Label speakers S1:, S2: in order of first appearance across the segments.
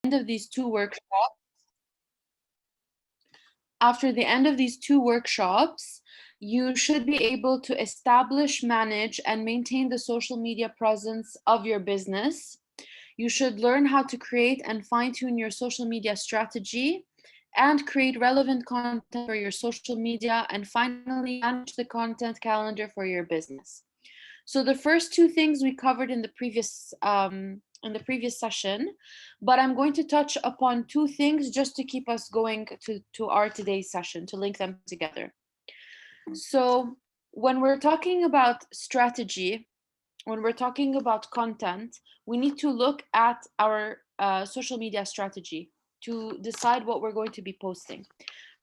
S1: end of these two workshops, after the end of these two workshops, you should be able to establish, manage, and maintain the social media presence of your business. You should learn how to create and fine-tune your social media strategy and create relevant content for your social media, and finally manage the content calendar for your business. So the first two things we covered in the previous session, but I'm going to touch upon two things just to keep us going to our today's session, to link them together. So when we're talking about strategy, when we're talking about content, we need to look at our social media strategy to decide what we're going to be posting.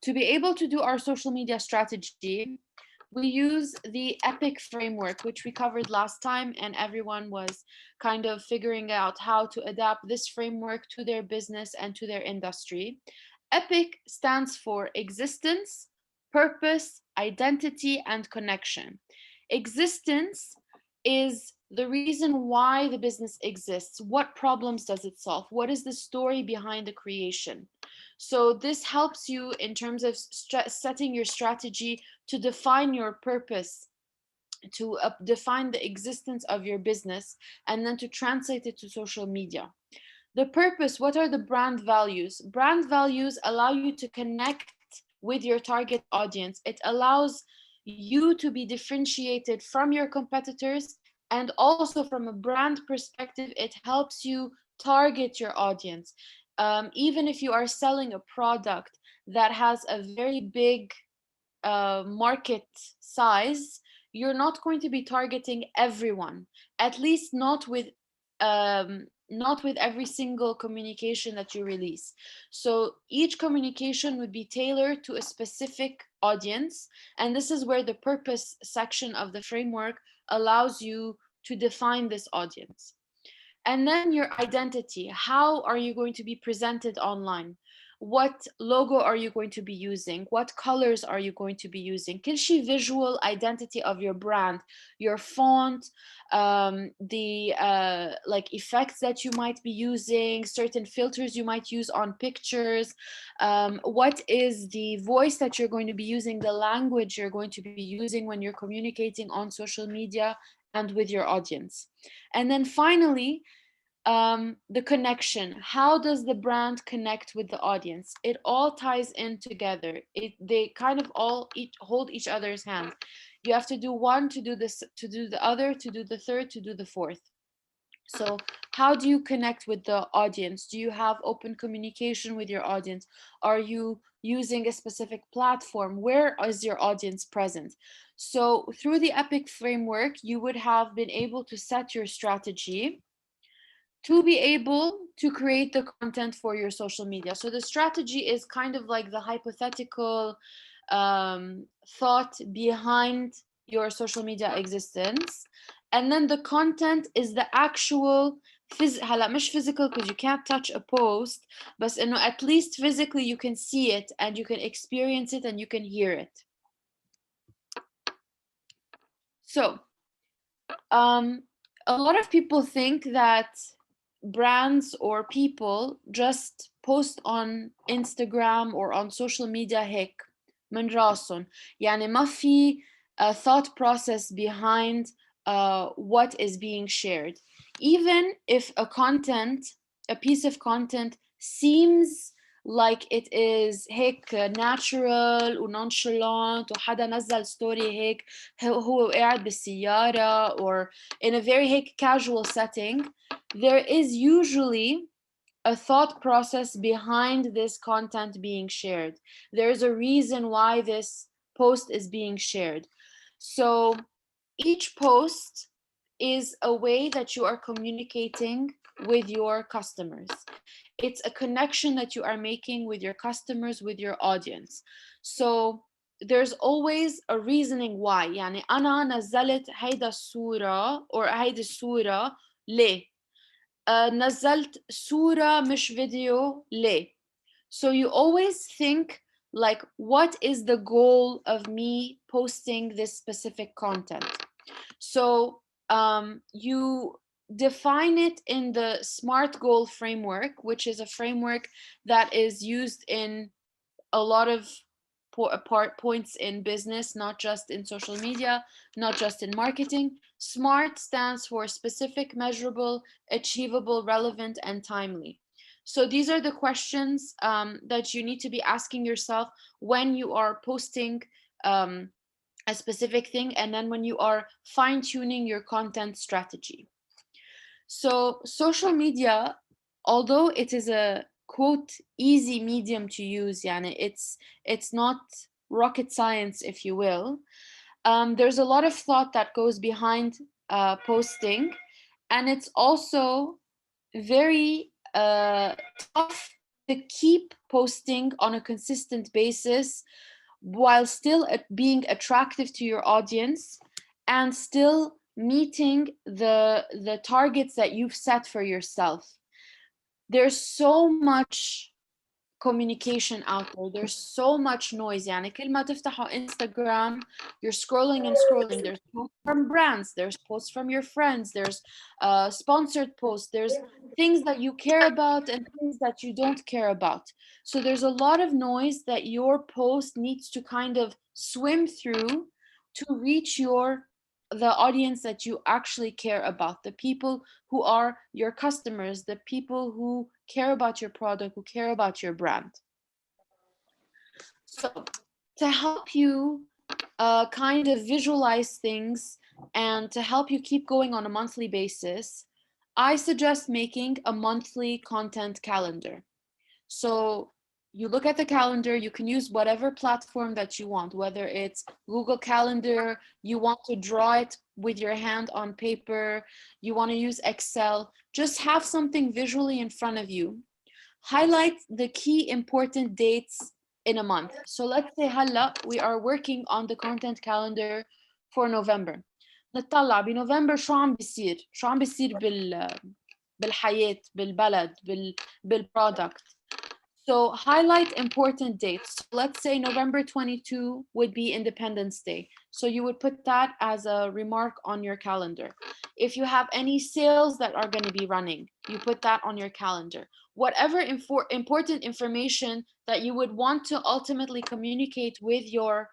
S1: To be able to do our social media strategy, we use the EPIC framework, which we covered last time, and everyone was kind of figuring out how to adapt this framework to their business and to their industry. EPIC stands for existence, purpose, identity, and connection. Existence is the reason why the business exists. What problems does it solve? What is the story behind the creation? So this helps you in terms of setting your strategy to define your purpose, to define the existence of your business, and then to translate it to social media. The purpose, what are the brand values? Brand values allow you to connect with your target audience. It allows you to be differentiated from your competitors, and also from a brand perspective, it helps you target your audience. Even if you are selling a product that has a very big market size, you're not going to be targeting everyone, at least not with every single communication that you release. So each communication would be tailored to a specific audience, and this is where the purpose section of the framework allows you to define this audience. And then your identity. How are you going to be presented online? What logo are you going to be using? What colors are you going to be using? كل شيء visual identity of your brand, your font, the like effects that you might be using, certain filters you might use on pictures, what is the voice that you're going to be using, the language you're going to be using when you're communicating on social media and with your audience. And then finally, the connection. How does the brand connect with the audience? It all ties in together. They kind of all hold each other's hand. You have to do one to do this, to do the other, to do the third, to do the fourth. So how do you connect with the audience? Do you have open communication with your audience? Are you using a specific platform? Where is your audience present? So through the EPIC framework, you would have been able to set your strategy to be able to create the content for your social media. So the strategy is kind of like the hypothetical thought behind your social media existence. And then the content is the actual هلا مش physical because you can't touch a post, but at least physically you can see it and you can experience it and you can hear it. So a lot of people think that brands or people just post on Instagram or on social media هيك من راسهم. يعني ما في a thought process behind what is being shared. Even if a piece of content seems like it is هيك natural و nonchalant وحدا نزل ستوري هيك هو قاعد بالسيارة or in a very هيك casual setting, there is usually a thought process behind this content being shared. There's a reason why this post is being shared. So each post is a way that you are communicating with your customers. It's a connection that you are making with your customers, with your audience. So there's always a reasoning why. يعني أنا نزلت هيدا الصورة or هيدي الصورة ليه؟ نزلت صورة مش فيديو ليه? So you always think like, what is the goal of me posting this specific content? So you define it in the SMART goal framework, which is a framework that is used in a lot of points in business, not just in social media, not just in marketing. SMART stands for specific, measurable, achievable, relevant, and timely. So these are the questions that you need to be asking yourself when you are posting a specific thing, and then when you are fine-tuning your content strategy. So social media, although it is a quote easy medium to use, yani it's not rocket science, if you will. There's a lot of thought that goes behind posting, and it's also very tough to keep posting on a consistent basis while still being attractive to your audience and still meeting the targets that you've set for yourself. There's so much communication out there. There's so much noise. يعني كل ما تفتحوا Instagram, you're scrolling and scrolling. There's posts from brands, there's posts from your friends, there's sponsored posts, there's things that you care about and things that you don't care about. So there's a lot of noise that your post needs to kind of swim through to reach the audience that you actually care about, the people who are your customers, the people who care about your product, who care about your brand. So to help you kind of visualize things and to help you keep going on a monthly basis, I suggest making a monthly content calendar. So you look at the calendar, you can use whatever platform that you want, whether it's Google Calendar, you want to draw it with your hand on paper, you want to use Excel, just have something visually in front of you. Highlight the key important dates in a month. So let's say هلا we are working on the content calendar for November. نطلع بنوفمبر شو عم بيصير بالحياة بالبلد بالبرودكت. So highlight important dates. Let's say November 22 would be Independence Day. So you would put that as a remark on your calendar. If you have any sales that are going to be running, you put that on your calendar. Whatever important information that you would want to ultimately communicate with your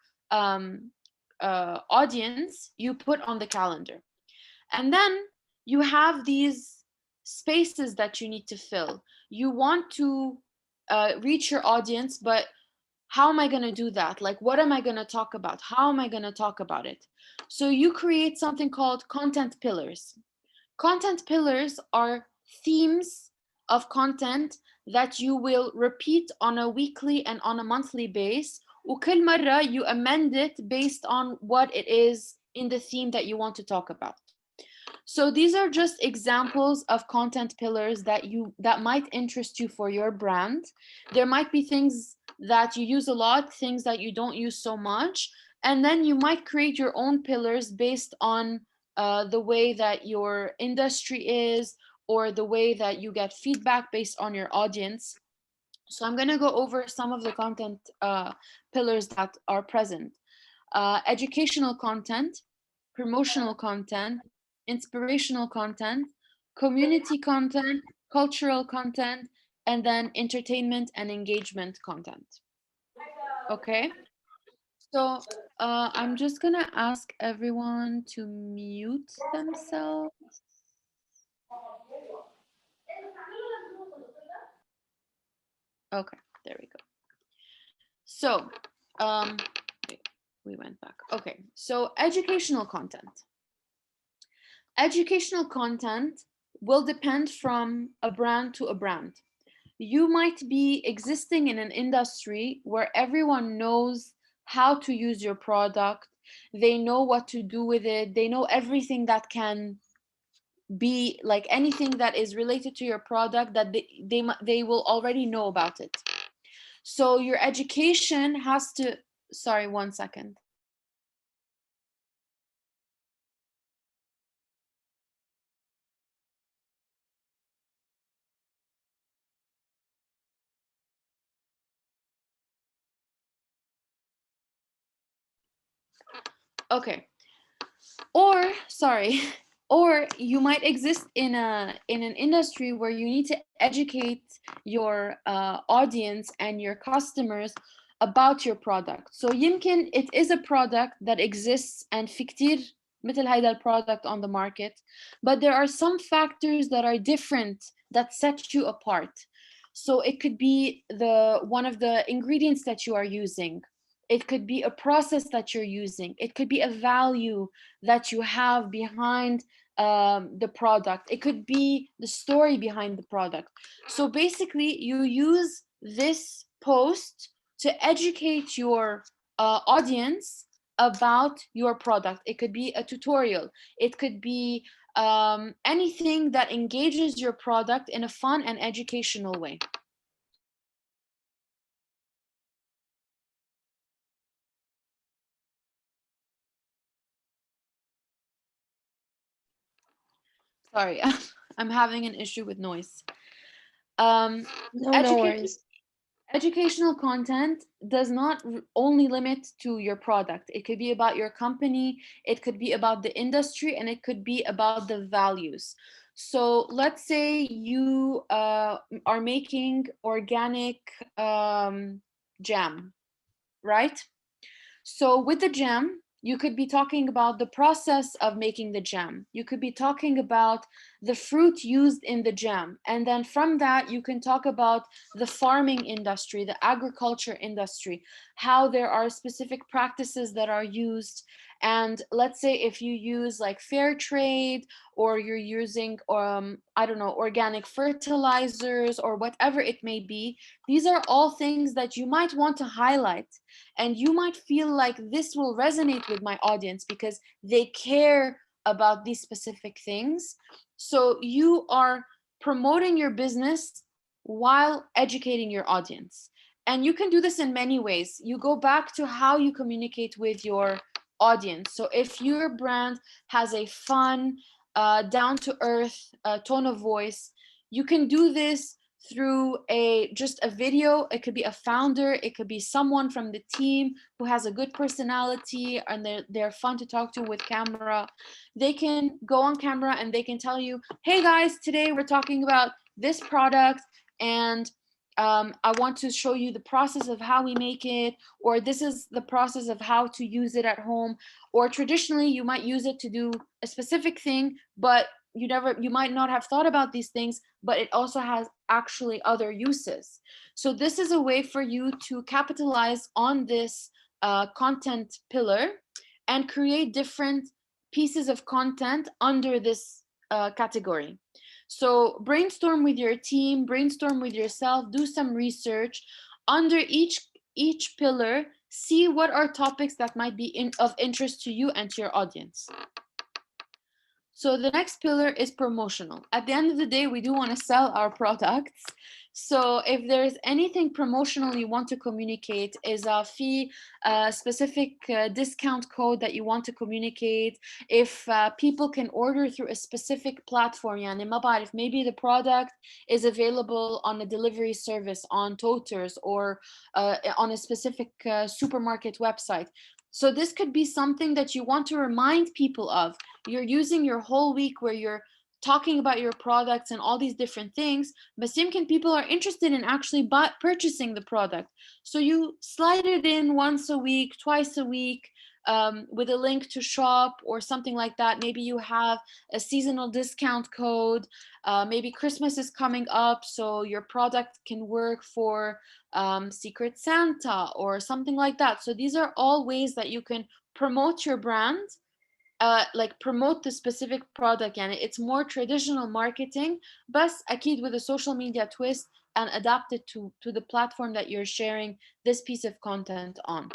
S1: audience, you put on the calendar. And then you have these spaces that you need to fill. You want to reach your audience, but how am I going to do that? Like, what am I going to talk about? How am I going to talk about it? So you create something called content pillars. Content pillars are themes of content that you will repeat on a weekly and on a monthly base. وكل مرة you amend it based on what it is in the theme that you want to talk about. So these are just examples of content pillars that might interest you for your brand. There might be things that you use a lot, things that you don't use so much, and then you might create your own pillars based on the way that your industry is or the way that you get feedback based on your audience. So I'm going to go over some of the content pillars that are present. Educational content, promotional content, inspirational content, community content, cultural content, and then entertainment and engagement content. Okay, so I'm just gonna ask everyone to mute themselves. Okay, there we go. So we went back. Okay, so educational content. Educational content will depend from a brand to a brand. You might be existing in an industry where everyone knows how to use your product, they know what to do with it, they know everything that can be like anything that is related to your product that they will already know about it. So your education has to, sorry, 1 second. Okay. Or, sorry, Or you might exist in an industry where you need to educate your audience and your customers about your product. So يمكن it is a product that exists and في كتير مثل هيدا البرودكت on the market, but there are some factors that are different that set you apart. So it could be one of the ingredients that you are using. It could be a process that you're using. It could be a value that you have behind the product. It could be the story behind the product. So basically, you use this post to educate your audience about your product. It could be a tutorial. It could be anything that engages your product in a fun and educational way. Sorry, I'm having an issue with noise. Um,
S2: No worries.
S1: Educational content does not only limit to your product. It could be about your company, it could be about the industry, and it could be about the values. So let's say you are making organic jam, right? So with the jam, you could be talking about the process of making the jam. You could be talking about the fruit used in the jam. And then from that, you can talk about the farming industry, the agriculture industry, how there are specific practices that are used. And let's say if you use like fair trade, or you're using, I don't know, organic fertilizers or whatever it may be, these are all things that you might want to highlight, and you might feel like this will resonate with my audience because they care about these specific things. So you are promoting your business while educating your audience. And you can do this in many ways. You go back to how you communicate with your audience. So if your brand has a fun, down to earth tone of voice, you can do this through just a video. It could be a founder, it could be someone from the team who has a good personality and they're fun to talk to with camera. They can go on camera and they can tell you, hey guys, today we're talking about this product, and I want to show you the process of how we make it, or this is the process of how to use it at home. Or traditionally you might use it to do a specific thing, but you might not have thought about these things, but it also has actually other uses. So this is a way for you to capitalize on this content pillar and create different pieces of content under this category. So brainstorm with your team, brainstorm with yourself, do some research under each pillar. See what are topics that might be of interest to you and to your audience. So the next pillar is promotional. At the end of the day, we do want to sell our products. So if there's anything promotional you want to communicate, is a fee, a specific discount code that you want to communicate, if people can order through a specific platform, يعني ما بعرف, maybe the product is available on a delivery service on Toters, or on a specific supermarket website. So this could be something that you want to remind people of. You're using your whole week where you're talking about your products and all these different things, but يمكن people are interested in actually purchasing the product. So you slide it in once a week, twice a week, with a link to shop or something like that. Maybe you have a seasonal discount code. Maybe Christmas is coming up, so your product can work for Secret Santa or something like that. So these are all ways that you can promote your brand, like promote the specific product. يعني it's more traditional marketing, بس أكيد with a social media twist, and adapt it to the platform that you're sharing this piece of content on.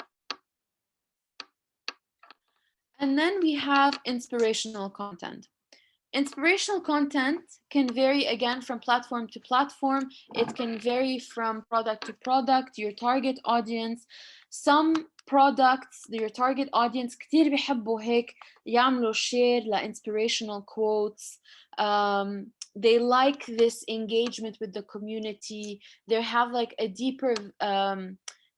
S1: And then we have inspirational content. Inspirational content can vary again from platform to platform. It can vary from product to product, your target audience. Some products, your target audience كتير بيحبوا هيك يعملوا share inspirational quotes. They like this engagement with the community. They have like a deeper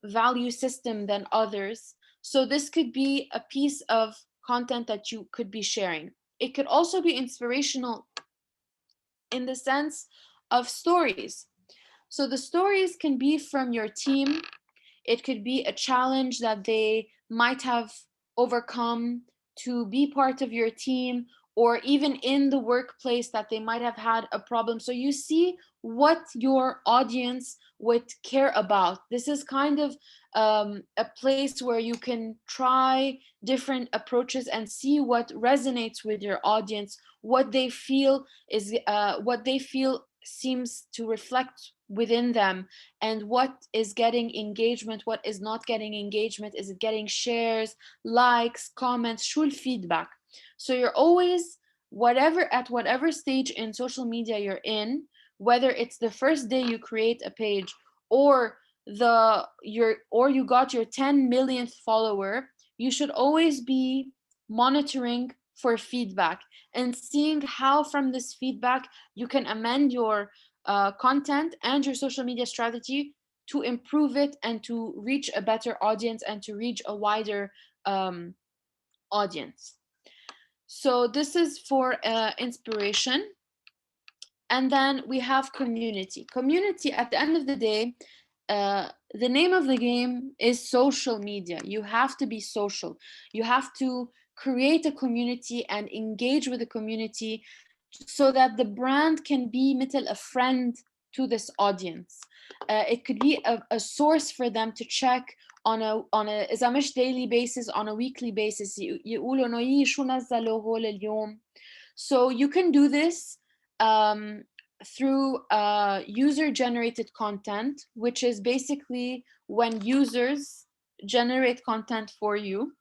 S1: value system than others. So this could be a piece of content that you could be sharing. it could also be inspirational in the sense of stories. So the stories can be from your team. It could be a challenge that they might have overcome to be part of your team, or even in the workplace that they might have had a problem. So you see what your audience would care about. This is kind of a place where you can try different approaches and see what resonates with your audience, what they feel is what they feel seems to reflect within them, and what is getting engagement, what is not getting engagement. Is it getting shares, likes, comments, شو feedback? So you're always, whatever stage in social media you're in, whether it's the first day you create a page, or you got your 10 millionth follower, you should always be monitoring for feedback and seeing how from this feedback you can amend your content and your social media strategy to improve it and to reach a better audience and to reach a wider um, audience. So this is for inspiration. And then we have community. Community, at the end of the day, the name of the game is social media. You have to be social. You have to create a community and engage with the community so that the brand can be مثل a friend to this audience. It could be a source for them to check on a إذا مش daily basis, on a weekly basis. يقولوا إنه يي شو نزلوا هول اليوم. So you can do this through user-generated content, which is basically when users generate content for you.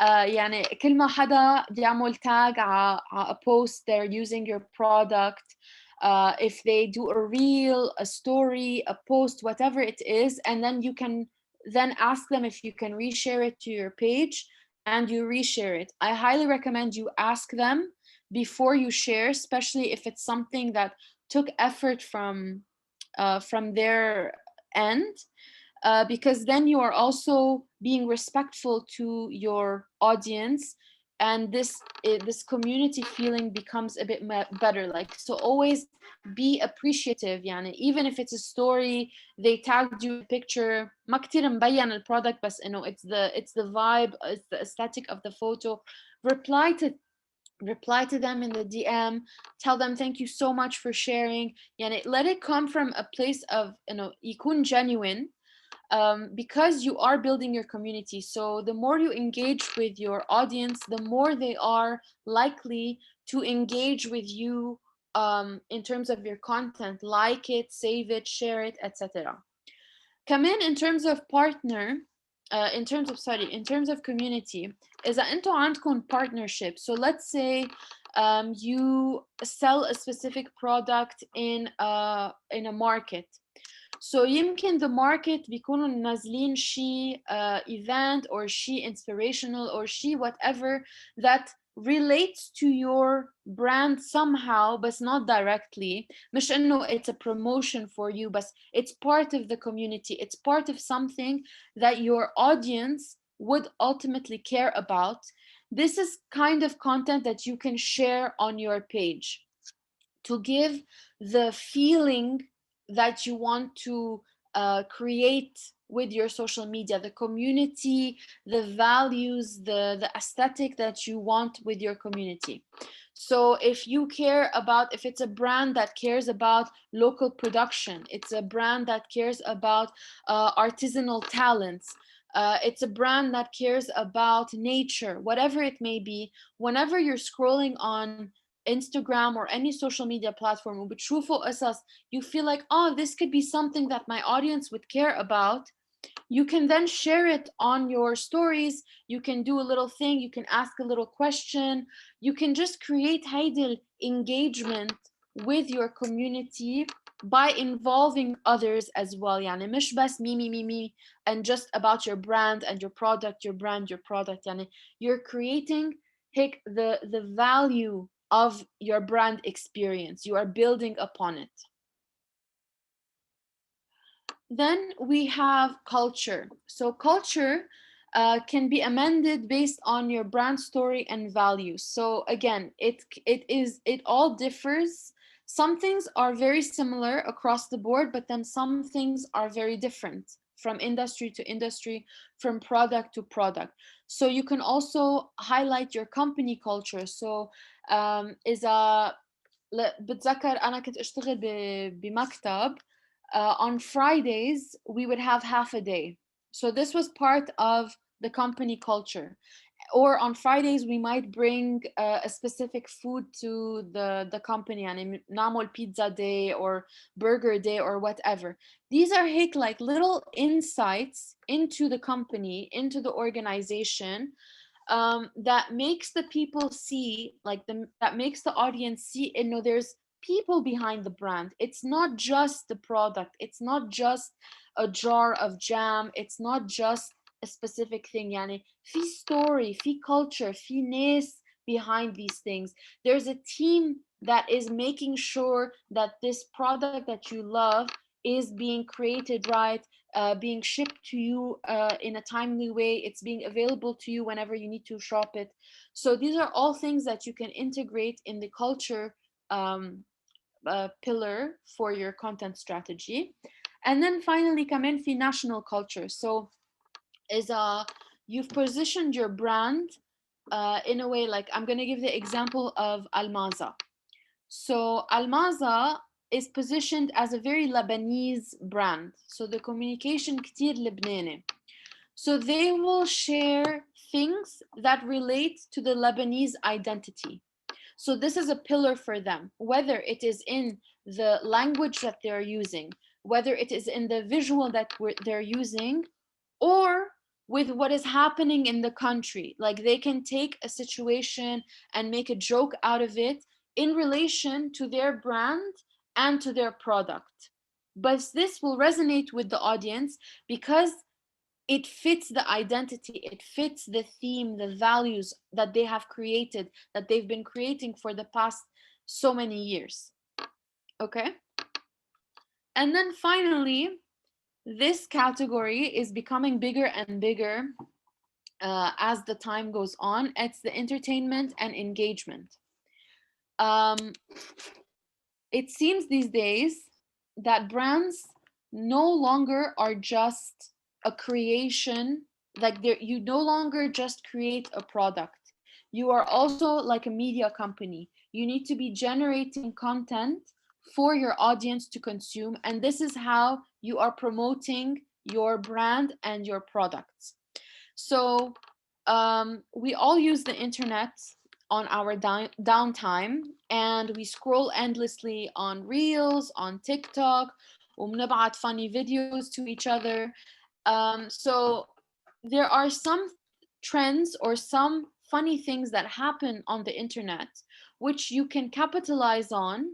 S1: يعني كل ما حدا بيعمل tag على a post, they're using your product. If they do a reel, a story, a post, whatever it is, and then you can then ask them if you can reshare it to your page, and you reshare it. I highly recommend you ask them before you share, especially if it's something that took effort from their end, because then you are also being respectful to your audience, and this community feeling becomes a bit better. Like, so always be appreciative. يعني even if it's a story, they tagged you in a picture ما كتير مبين البرودكت, بس انه it's the vibe, it's the aesthetic of the photo. Reply to them in the DM, tell them thank you so much for sharing. يعني let it come from a place of يكون genuine, because you are building your community. So the more you engage with your audience, the more they are likely to engage with you in terms of your content, like it, save it, share it, etc. كمان in terms of partner, in terms of community, إذا أنتوا عندكم partnership. So let's say you sell a specific product in a market. So يمكن the market بيكونوا نازلين شي event or شي inspirational or شي whatever that relates to your brand somehow, but not directly. مش إنه it's a promotion for you, but it's part of the community. It's part of something that your audience would ultimately care about. This is kind of content that you can share on your page to give the feeling that you want to create with your social media, the community, the values, the aesthetic that you want with your community. So if you care about, if it's a brand that cares about local production, it's a brand that cares about artisanal talents, it's a brand that cares about nature, whatever it may be, whenever you're scrolling on Instagram or any social media platform وبتشوفوا قصص, you feel like, oh, this could be something that my audience would care about, you can then share it on your stories. You can do a little thing, you can ask a little question, you can just create هيدي engagement with your community by involving others as well. يعني مش بس me and just about your brand and your product, your brand, your product. يعني you're creating the value of your brand experience. You are building upon it. Then we have culture. So culture, can be amended based on your brand story and values. So again, it all differs. Some things are very similar across the board, but then some things are very different from industry to industry, from product to product. So you can also highlight your company culture. So إذا بتذكر أنا كنت أشتغل بمكتب. On Fridays we would have half a day. So this was part of the company culture. Or on Fridays we might bring a specific food to the company, يعني نعمل pizza day or burger day or whatever. These are هيك like little insights into the company, into the organization, that makes the people see, like that makes the audience see, you know, there's people behind the brand. It's not just the product. It's not just a jar of jam. It's not just a specific thing. يعني في story, في culture, في ناس behind these things. There's a team that is making sure that this product that you love is being created right, being shipped to you in a timely way. It's being available to you whenever you need to shop it. So these are all things that you can integrate in the culture pillar for your content strategy. And then finally, كمان في national culture. So is you've positioned your brand in a way, like I'm going to give the example of Almaza. So Almaza is positioned as a very Lebanese brand. So the communication كتير لبناني. So they will share things that relate to the Lebanese identity. So this is a pillar for them, whether it is in the language that they're using, whether it is in the visual that they're using, or with what is happening in the country. Like they can take a situation and make a joke out of it in relation to their brand and to their product. But this will resonate with the audience because it fits the identity, it fits the theme, the values that they have created, that they've been creating for the past so many years. Okay? And then finally, this category is becoming bigger and bigger as the time goes on. It's the entertainment and engagement. It seems these days that brands no longer are just a creation, like you no longer just create a product. You are also like a media company. You need to be generating content for your audience to consume, and this is how you are promoting your brand and your products. So we all use the internet on our downtime, and we scroll endlessly on Reels, on TikTok, وبنبعت funny videos to each other. So there are some trends or some funny things that happen on the internet which you can capitalize on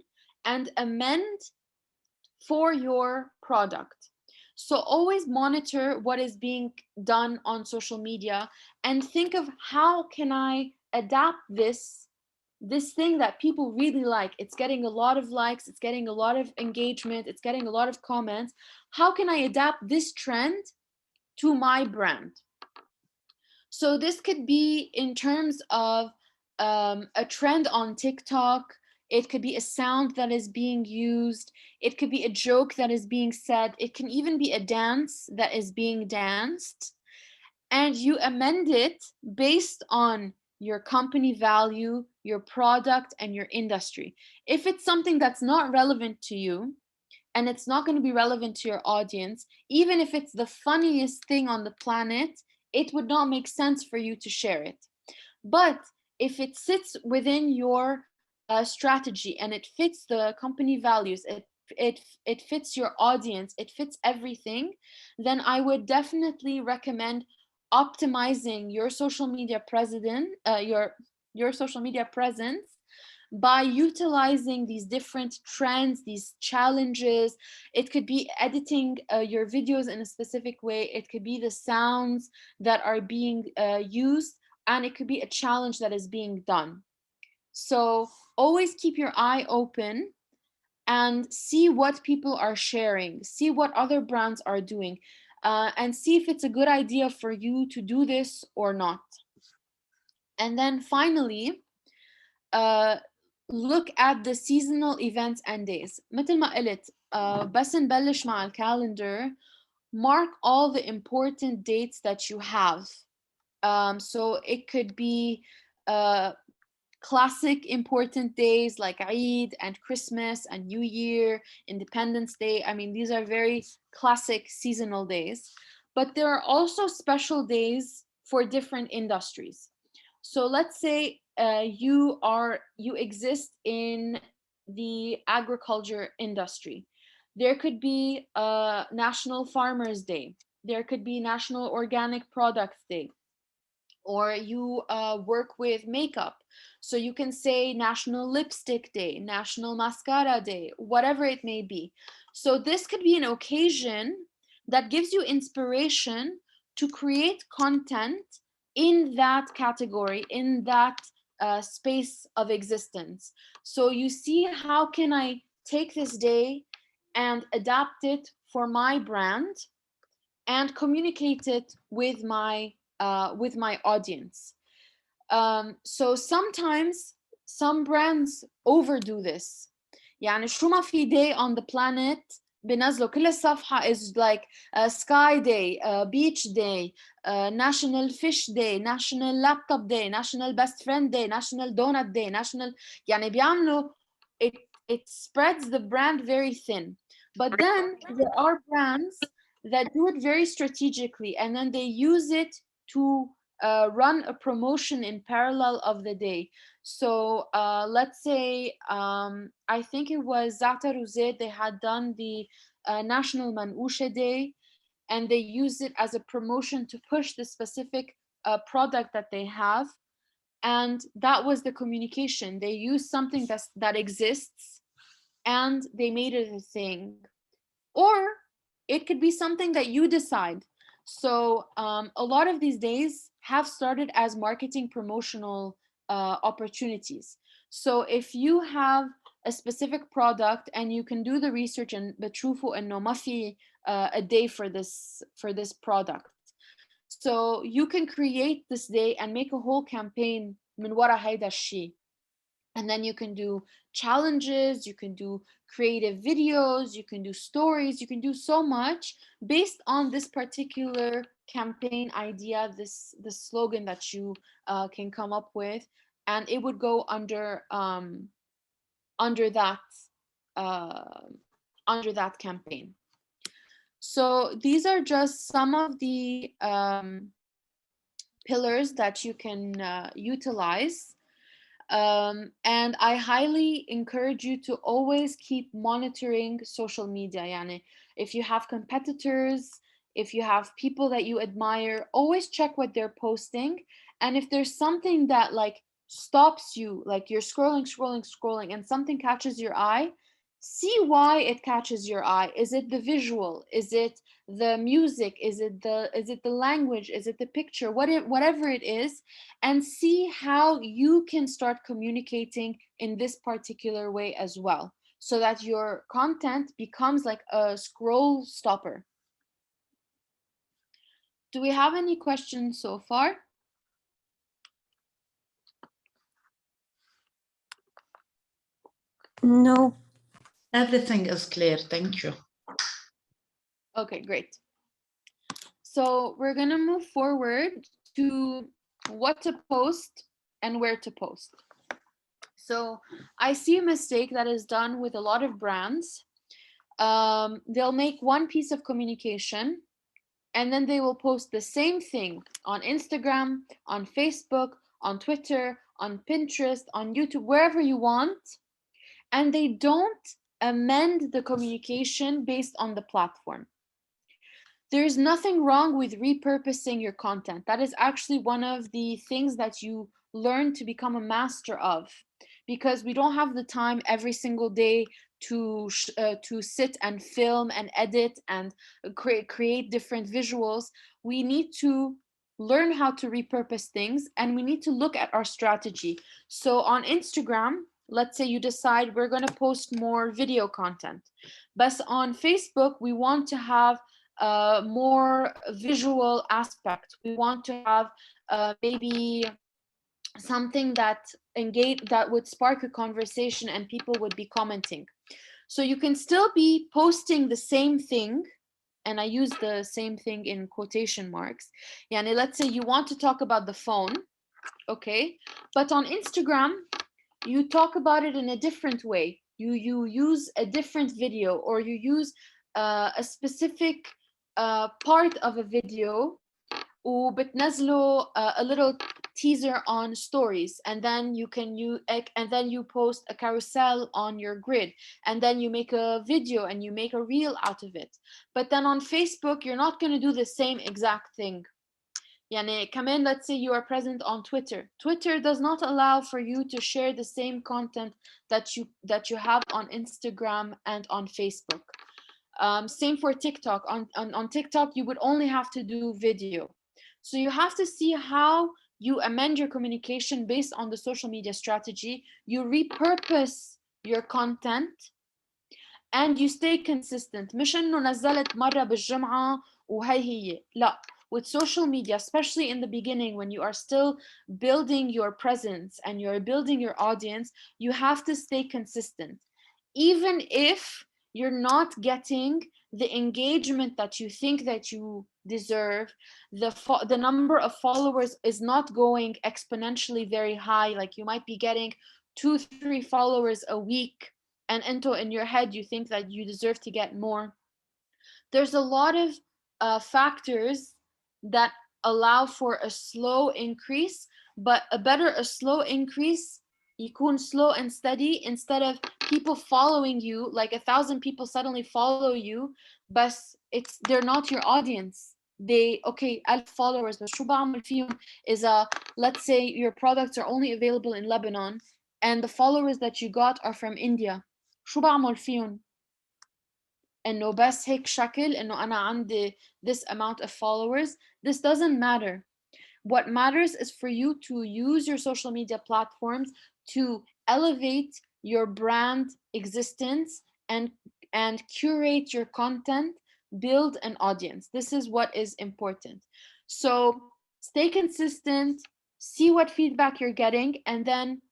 S1: and amend for your product. So always monitor what is being done on social media and think of how can I adapt this thing that people really like. It's getting a lot of likes, it's getting a lot of engagement, it's getting a lot of comments. How can I adapt this trend to my brand? So this could be in terms of a trend on TikTok. It could be a sound that is being used. It could be a joke that is being said. It can even be a dance that is being danced. And you amend it based on your company value, your product, and your industry. If it's something that's not relevant to you, and it's not going to be relevant to your audience, even if it's the funniest thing on the planet, it would not make sense for you to share it. But if it sits within your strategy and it fits the company values, it fits your audience, it fits everything, then I would definitely recommend optimizing your social media your social media presence by utilizing these different trends, these challenges. It could be editing your videos in a specific way. It could be the sounds that are being used, and it could be a challenge that is being done. So always keep your eye open and see what people are sharing, see what other brands are doing. and see if it's a good idea for you to do this or not. And then finally, look at the seasonal events and days. مثل ما قلت بس نبلش مع الكالندر, mark all the important dates that you have. So it could be classic important days like Eid and Christmas and New Year, Independence Day. I mean, these are very classic seasonal days, but there are also special days for different industries. So let's say you exist in the agriculture industry. There could be a National Farmers Day. There could be National Organic Products Day, or you work with makeup. So you can say National Lipstick Day, National Mascara Day, whatever it may be. So this could be an occasion that gives you inspiration to create content in that category, in that space of existence. So you see, how can I take this day and adapt it for my brand and communicate it with my audience. So sometimes some brands overdo this. يعني شو ما في day on the planet بنزلوا كل الصفحة is like sky day, beach day, national fish day, national laptop day, national best friend day, national donut day, national, يعني بيعملوا it, it spreads the brand very thin. But then there are brands that do it very strategically, and then they use it to run a promotion in parallel of the day. So let's say, I think it was Zata Rosé, they had done the National Manouche Day, and they use it as a promotion to push the specific product that they have. And that was the communication. They used something that exists and they made it a thing. Or it could be something that you decide. So a lot of these days have started as marketing promotional opportunities. So if you have a specific product and you can do the research and بتشوفوا إنه ما في a day for this product. So you can create this day and make a whole campaign من ورا هيدا الشيء. And then you can do challenges, you can do creative videos, you can do stories, you can do so much based on this particular campaign idea, this slogan that you can come up with, and it would go under that campaign. So these are just some of the pillars that you can utilize. And I highly encourage you to always keep monitoring social media. Yani, if you have competitors, if you have people that you admire, always check what they're posting. And if there's something that like stops you, like you're scrolling, and something catches your eye, see why it catches your eye. Is it the visual? Is it the music? Is it the language? Is it the picture? Whatever it is, and see how you can start communicating in this particular way as well, so that your content becomes like a scroll stopper. Do we have any questions so far?
S2: No.
S3: Everything is clear, thank you.
S1: Okay, great. So we're gonna move forward to what to post and where to post. So I see a mistake that is done with a lot of brands. They'll make one piece of communication and then they will post the same thing on Instagram, on Facebook, on Twitter, on Pinterest, on YouTube, wherever you want. And they don't amend the communication based on the platform. There's nothing wrong with repurposing your content. That is actually one of the things that you learn to become a master of, because we don't have the time every single day to sit and film and edit and create different visuals. We need to learn how to repurpose things, and we need to look at our strategy. So on Instagram, let's say you decide we're going to post more video content, but on Facebook we want to have more visual aspect. We want to have maybe something that would spark a conversation and people would be commenting. So you can still be posting the same thing, and I use the same thing in quotation marks. Yani, let's say you want to talk about the phone, okay? But on Instagram, you talk about it in a different way. You use a different video, or you use a specific part of a video, وبتنزلوا a little teaser on stories, and then you post a carousel on your grid, and then you make a video and you make a reel out of it. But then on Facebook, you're not going to do the same exact thing. يعني كمان, let's say you are present on Twitter. Twitter does not allow for you to share the same content that you have on Instagram and on Facebook. Same for TikTok. On TikTok, you would only have to do video. So you have to see how you amend your communication based on the social media strategy. You repurpose your content and you stay consistent. مش إنه نزلت مرة بالجمعة وهي هي. لا. With social media, especially in the beginning, when you are still building your presence and you're building your audience, you have to stay consistent. Even if you're not getting the engagement that you think that you deserve, the number of followers is not going exponentially very high. Like you might be getting 2-3 followers a week, and in your head you think that you deserve to get more. There's a lot of factors that allow for a slow increase, but a slow increase يكون slow and steady, instead of people following you, like 1,000 people suddenly follow you, but they're not your audience. They, okay, 1000 followers, but شو بعمل فيهم إذا, let's say your products are only available in Lebanon and the followers that you got are from India. شو بعمل فيهم؟ انه بس هيك شكل انه انا عندي this amount of followers. This doesn't matter. What matters is for you to use your social media platforms to elevate your brand existence and curate your content, build an audience. This is what is important. So stay consistent, see what feedback you're getting, and then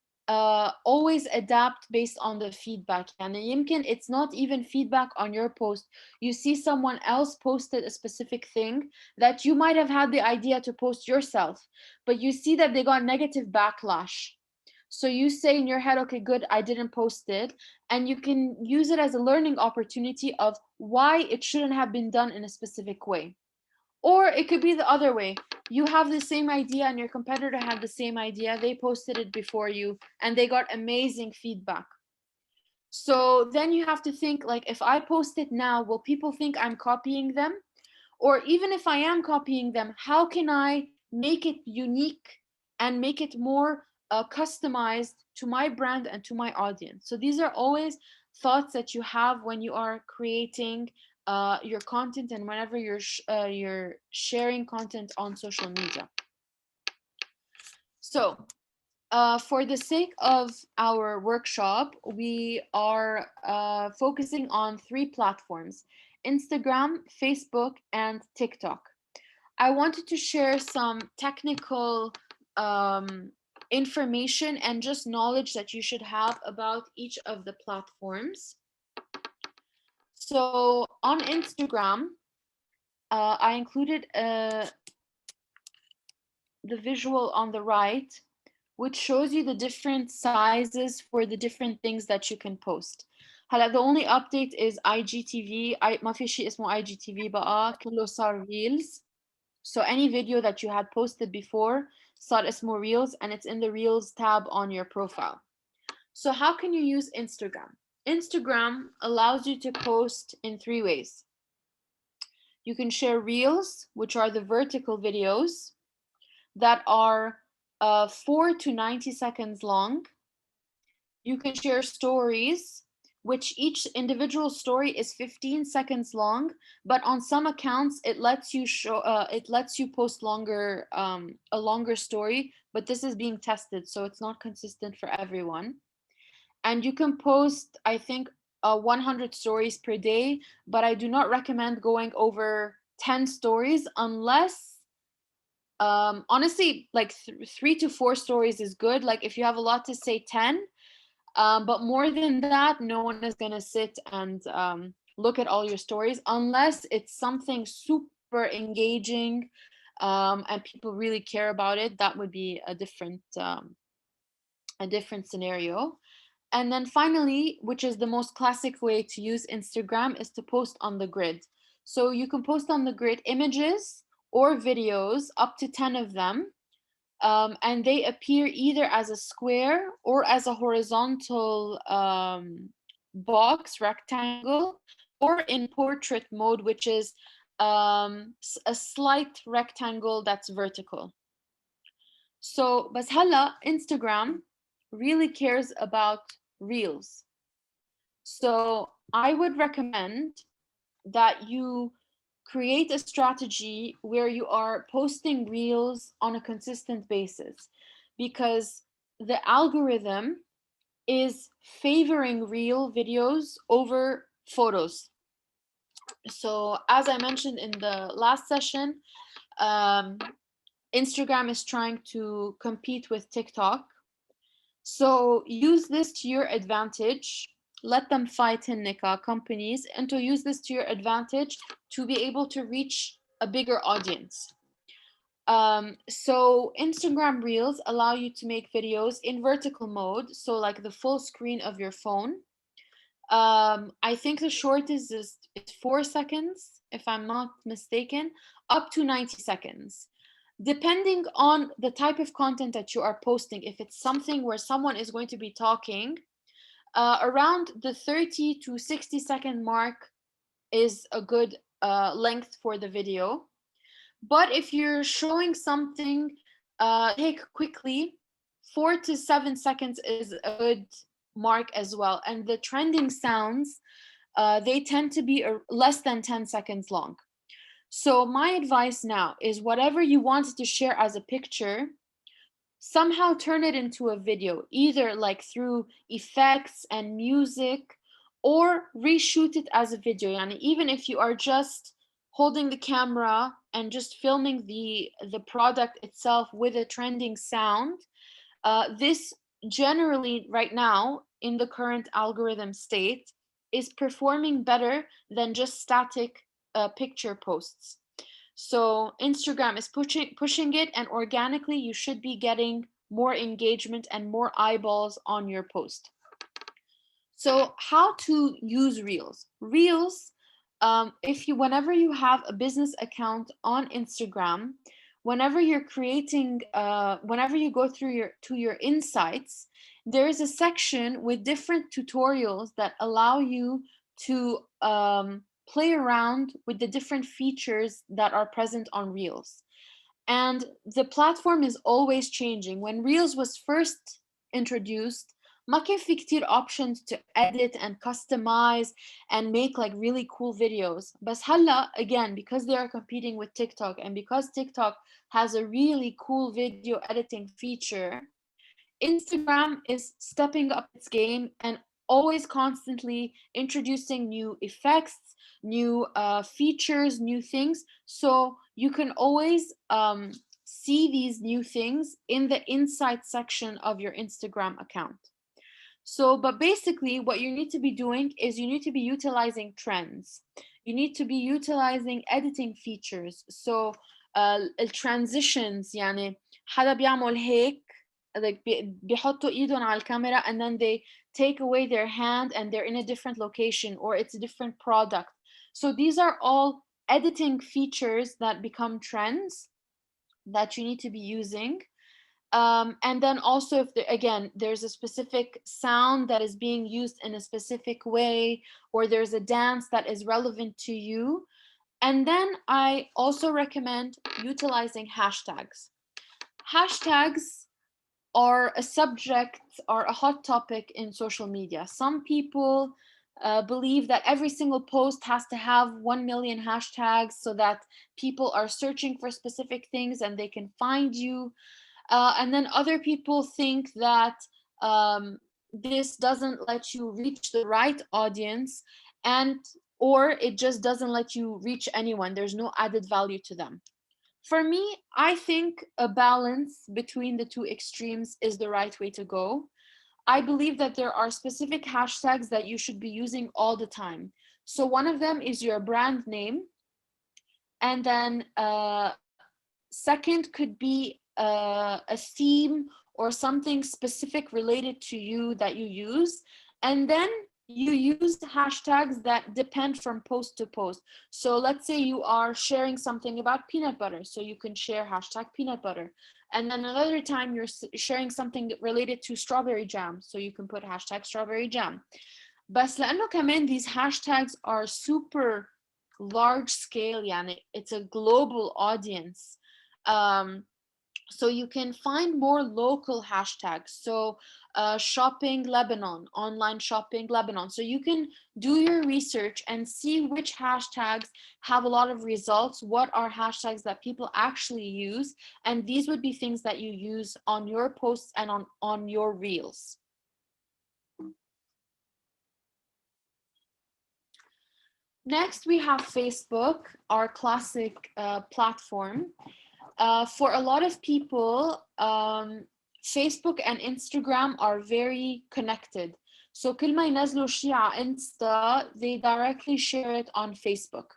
S1: always adapt based on the feedback. And يمكن it's not even feedback on your post. You see someone else posted a specific thing that you might have had the idea to post yourself, but you see that they got negative backlash. So you say in your head, okay, good, I didn't post it. And you can use it as a learning opportunity of why it shouldn't have been done in a specific way. Or it could be the other way. You have the same idea and your competitor had the same idea. They posted it before you and they got amazing feedback. So then you have to think, like, if I post it now, will people think I'm copying them? Or even if I am copying them, how can I make it unique and make it more customized to my brand and to my audience? So these are always thoughts that you have when you are creating your content and whenever you're sharing content on social media. So for the sake of our workshop, we are focusing on 3 platforms: Instagram, Facebook, and TikTok. I wanted to share some technical information and just knowledge that you should have about each of the platforms. So on Instagram, I included the visual on the right, which shows you the different sizes for the different things that you can post. هلا the only update is IGTV. ما في شيء اسمه IGTV بقى، كله صار reels. So any video that you had posted before صار اسمه reels, and it's in the reels tab on your profile. So how can you use Instagram? Instagram allows you to post in 3 ways. You can share reels, which are the vertical videos that are 4 to 90 seconds long. You can share stories, which each individual story is 15 seconds long, but on some accounts it lets you post longer, a longer story, but this is being tested, so it's not consistent for everyone. And you can post, I think, 100 stories per day, but I do not recommend going over 10 stories unless, honestly, like 3 to 4 stories is good. Like if you have a lot to say, 10. But more than that, no one is going to sit and look at all your stories unless it's something super engaging, and people really care about it. That would be a different scenario. And then finally, which is the most classic way to use Instagram, is to post on the grid. So you can post on the grid images or videos, up to 10 of them, and they appear either as a square or as a horizontal box, rectangle, or in portrait mode, which is a slight rectangle that's vertical. So, بس هلا Instagram really cares about reels. So I would recommend that you create a strategy where you are posting reels on a consistent basis, because the algorithm is favoring reel videos over photos. So as I mentioned in the last session, um, Instagram is trying to compete with TikTok. So use this to your advantage. Let them fight in Nika companies, and to use this to your advantage to be able to reach a bigger audience. So Instagram Reels allow you to make videos in vertical mode, so like the full screen of your phone. I think the shortest is 4 seconds, if I'm not mistaken, up to 90 seconds. Depending on the type of content that you are posting, if it's something where someone is going to be talking, around the 30 to 60-second mark is a good length for the video. But if you're showing something take quickly, 4 to 7 seconds is a good mark as well. And the trending sounds, they tend to be less than 10 seconds long. So my advice now is whatever you wanted to share as a picture, somehow turn it into a video, either like through effects and music, or reshoot it as a video. And even if you are just holding the camera and just filming the product itself with a trending sound, this generally right now in the current algorithm state is performing better than just static picture posts. So Instagram is pushing it, and organically you should be getting more engagement and more eyeballs on your post. So how to use Reels? Reels, if you whenever you have a business account on Instagram, whenever you're creating, whenever you go through your insights, there is a section with different tutorials that allow you to play around with the different features that are present on Reels. And the platform is always changing. When Reels was first introduced, ما كان في كتير options to edit and customize and make like really cool videos. But هلا, again, because they are competing with TikTok, and because TikTok has a really cool video editing feature, Instagram is stepping up its game and always constantly introducing new effects, new features, new things. So you can always see these new things in the insight section of your Instagram account. So, but basically, what you need to be doing is you need to be utilizing trends. You need to be utilizing editing features. So, الترانزيشنز يعني حدا بيعمل هيك, like بيحطوا ايدهم على الكاميرا and then they take away their hand and they're in a different location, or it's a different product. So these are all editing features that become trends that you need to be using. And then also, if again there's a specific sound that is being used in a specific way, or there's a dance that is relevant to you. And then I also recommend utilizing hashtags. Hashtags are a subject, are a hot topic in social media. Some people believe that every single post has to have 1 million hashtags so that people are searching for specific things and they can find you. And then other people think that this doesn't let you reach the right audience, and or it just doesn't let you reach anyone. There's no added value to them. For me, I think a balance between the two extremes is the right way to go. I believe that there are specific hashtags that you should be using all the time. So one of them is your brand name, and then second could be a theme or something specific related to you that you use. And then you use hashtags that depend from post to post. So let's say you are sharing something about peanut butter, so you can share hashtag peanut butter. And then another time you're sharing something related to strawberry jam, so you can put hashtag strawberry jam. بس لأنه كمان these hashtags are super large scale, يعني it's a global audience. Um, so you can find more local hashtags. So shopping Lebanon, online shopping Lebanon. So you can do your research and see which hashtags have a lot of results, what are hashtags that people actually use, and these would be things that you use on your posts and on your reels. Next, we have Facebook, our classic platform. For a lot of people, Facebook and Instagram are very connected. So كل ما ينزلوا شيء على Insta, they directly share it on Facebook.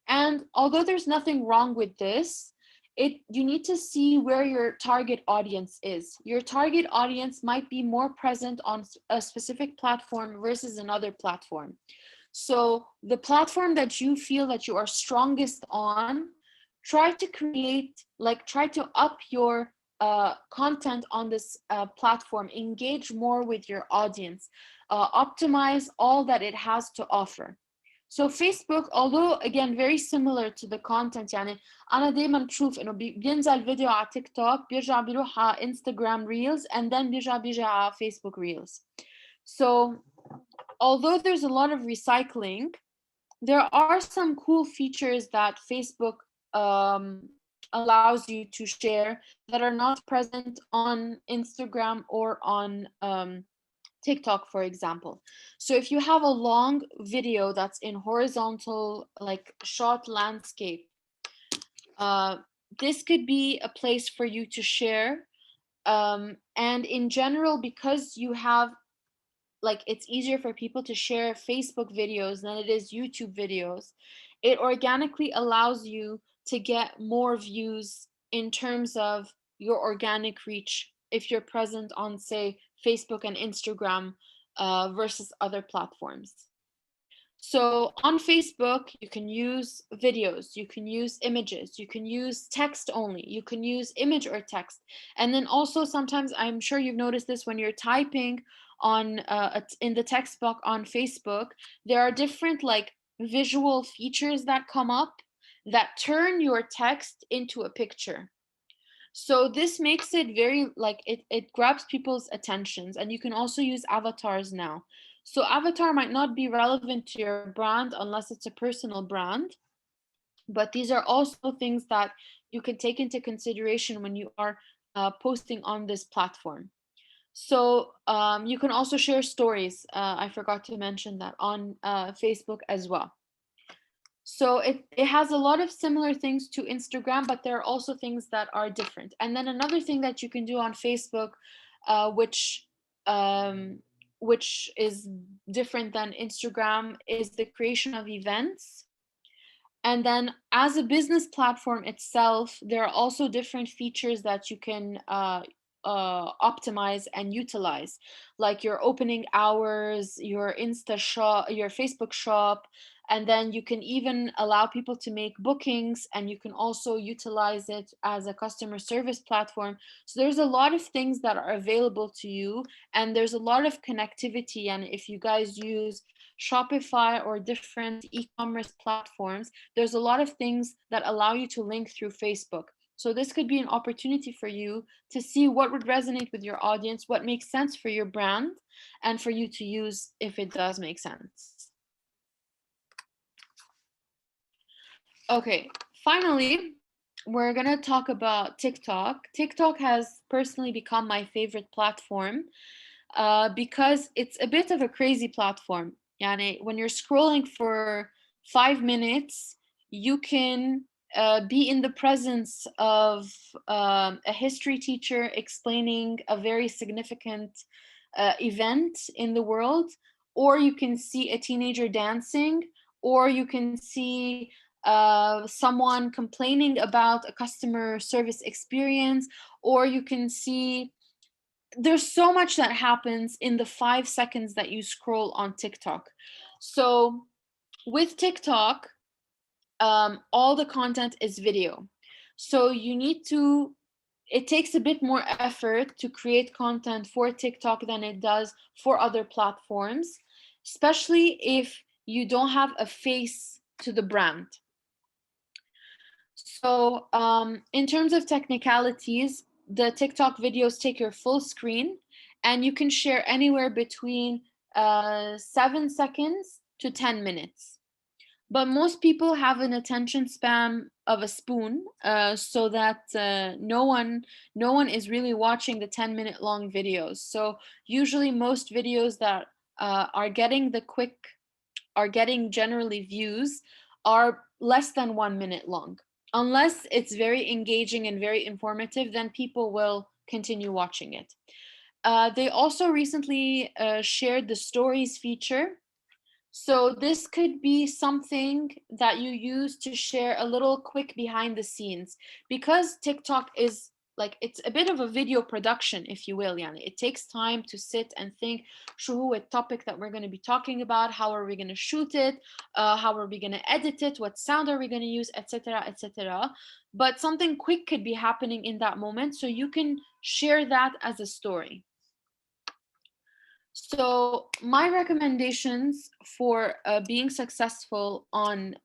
S1: And although there's nothing wrong with this, you need to see where your target audience is. Your target audience might be more present on a specific platform versus another platform. So the platform that you feel that you are strongest on, try to try to up your content on this platform, engage more with your audience, optimize all that it has to offer. So Facebook, although again very similar to the content, يعني أنا دايما بشوف إنه بينزل فيديو على تيك توك بيرجع بيروح على Instagram Reels and then بيجي على Facebook Reels. So although there's a lot of recycling, there are some cool features that Facebook allows you to share that are not present on Instagram or on TikTok, for example. So if you have a long video that's in horizontal, like shot landscape, this could be a place for you to share. And in general, because you have it's easier for people to share Facebook videos than it is YouTube videos, it organically allows you to get more views in terms of your organic reach if you're present on, say, Facebook and Instagram versus other platforms. So on Facebook, you can use videos, you can use images, you can use text only, you can use image or text. And then also sometimes, I'm sure you've noticed this when you're typing on in the text box on Facebook, there are different visual features that come up that turn your text into a picture. So this makes it very it grabs people's attentions, and you can also use avatars now. So avatar might not be relevant to your brand unless it's a personal brand, but these are also things that you can take into consideration when you are posting on this platform. So you can also share stories. I forgot to mention that on Facebook as well. So it has a lot of similar things to Instagram, but there are also things that are different. And then another thing that you can do on Facebook, which is different than Instagram, is the creation of events. And then as a business platform itself, there are also different features that you can optimize and utilize, like your opening hours, your Insta shop, your Facebook shop, and then you can even allow people to make bookings, and you can also utilize it as a customer service platform. So there's a lot of things that are available to you, and there's a lot of connectivity. And if you guys use Shopify or different e-commerce platforms, there's a lot of things that allow you to link through Facebook. So this could be an opportunity for you to see what would resonate with your audience, what makes sense for your brand, and for you to use if it does make sense. Okay, finally, we're gonna talk about TikTok. TikTok has personally become my favorite platform. because it's a bit of a crazy platform. Yani, when you're scrolling for 5 minutes, you can be in the presence of a history teacher explaining a very significant event in the world, or you can see a teenager dancing, or you can see someone complaining about a customer service experience, or you can see there's so much that happens in the 5 seconds that you scroll on TikTok. So with TikTok, all the content is video. So you need to, it takes a bit more effort to create content for TikTok than it does for other platforms, especially if you don't have a face to the brand. So in terms of technicalities, the TikTok videos take your full screen and you can share anywhere between 7 seconds to 10 minutes. But most people have an attention span of a spoon, so that no one is really watching the 10-minute long videos. So usually most videos that are getting generally views are less than 1 minute long. Unless it's very engaging and very informative, then people will continue watching it. They also recently shared the stories feature. So this could be something that you use to share a little quick behind the scenes, because TikTok is like, it's a bit of a video production, if you will. Yani. It takes time to sit and think, شو هو topic that we're going to be talking about, how are we going to shoot it, how are we going to edit it, what sound are we going to use, etc., etc. But something quick could be happening in that moment, so you can share that as a story. So my recommendations for being successful on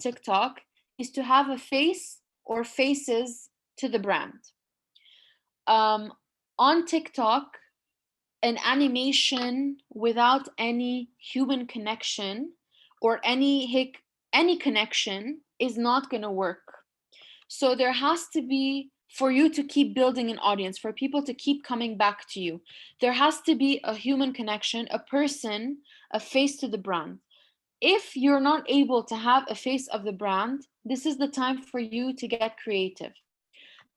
S1: TikTok is to have a face or faces to the brand. On TikTok, an animation without any human connection or any connection is not going to work. So there has to be, for you to keep building an audience, for people to keep coming back to you, there has to be a human connection, a person, a face to the brand. If you're not able to have a face of the brand, this is the time for you to get creative.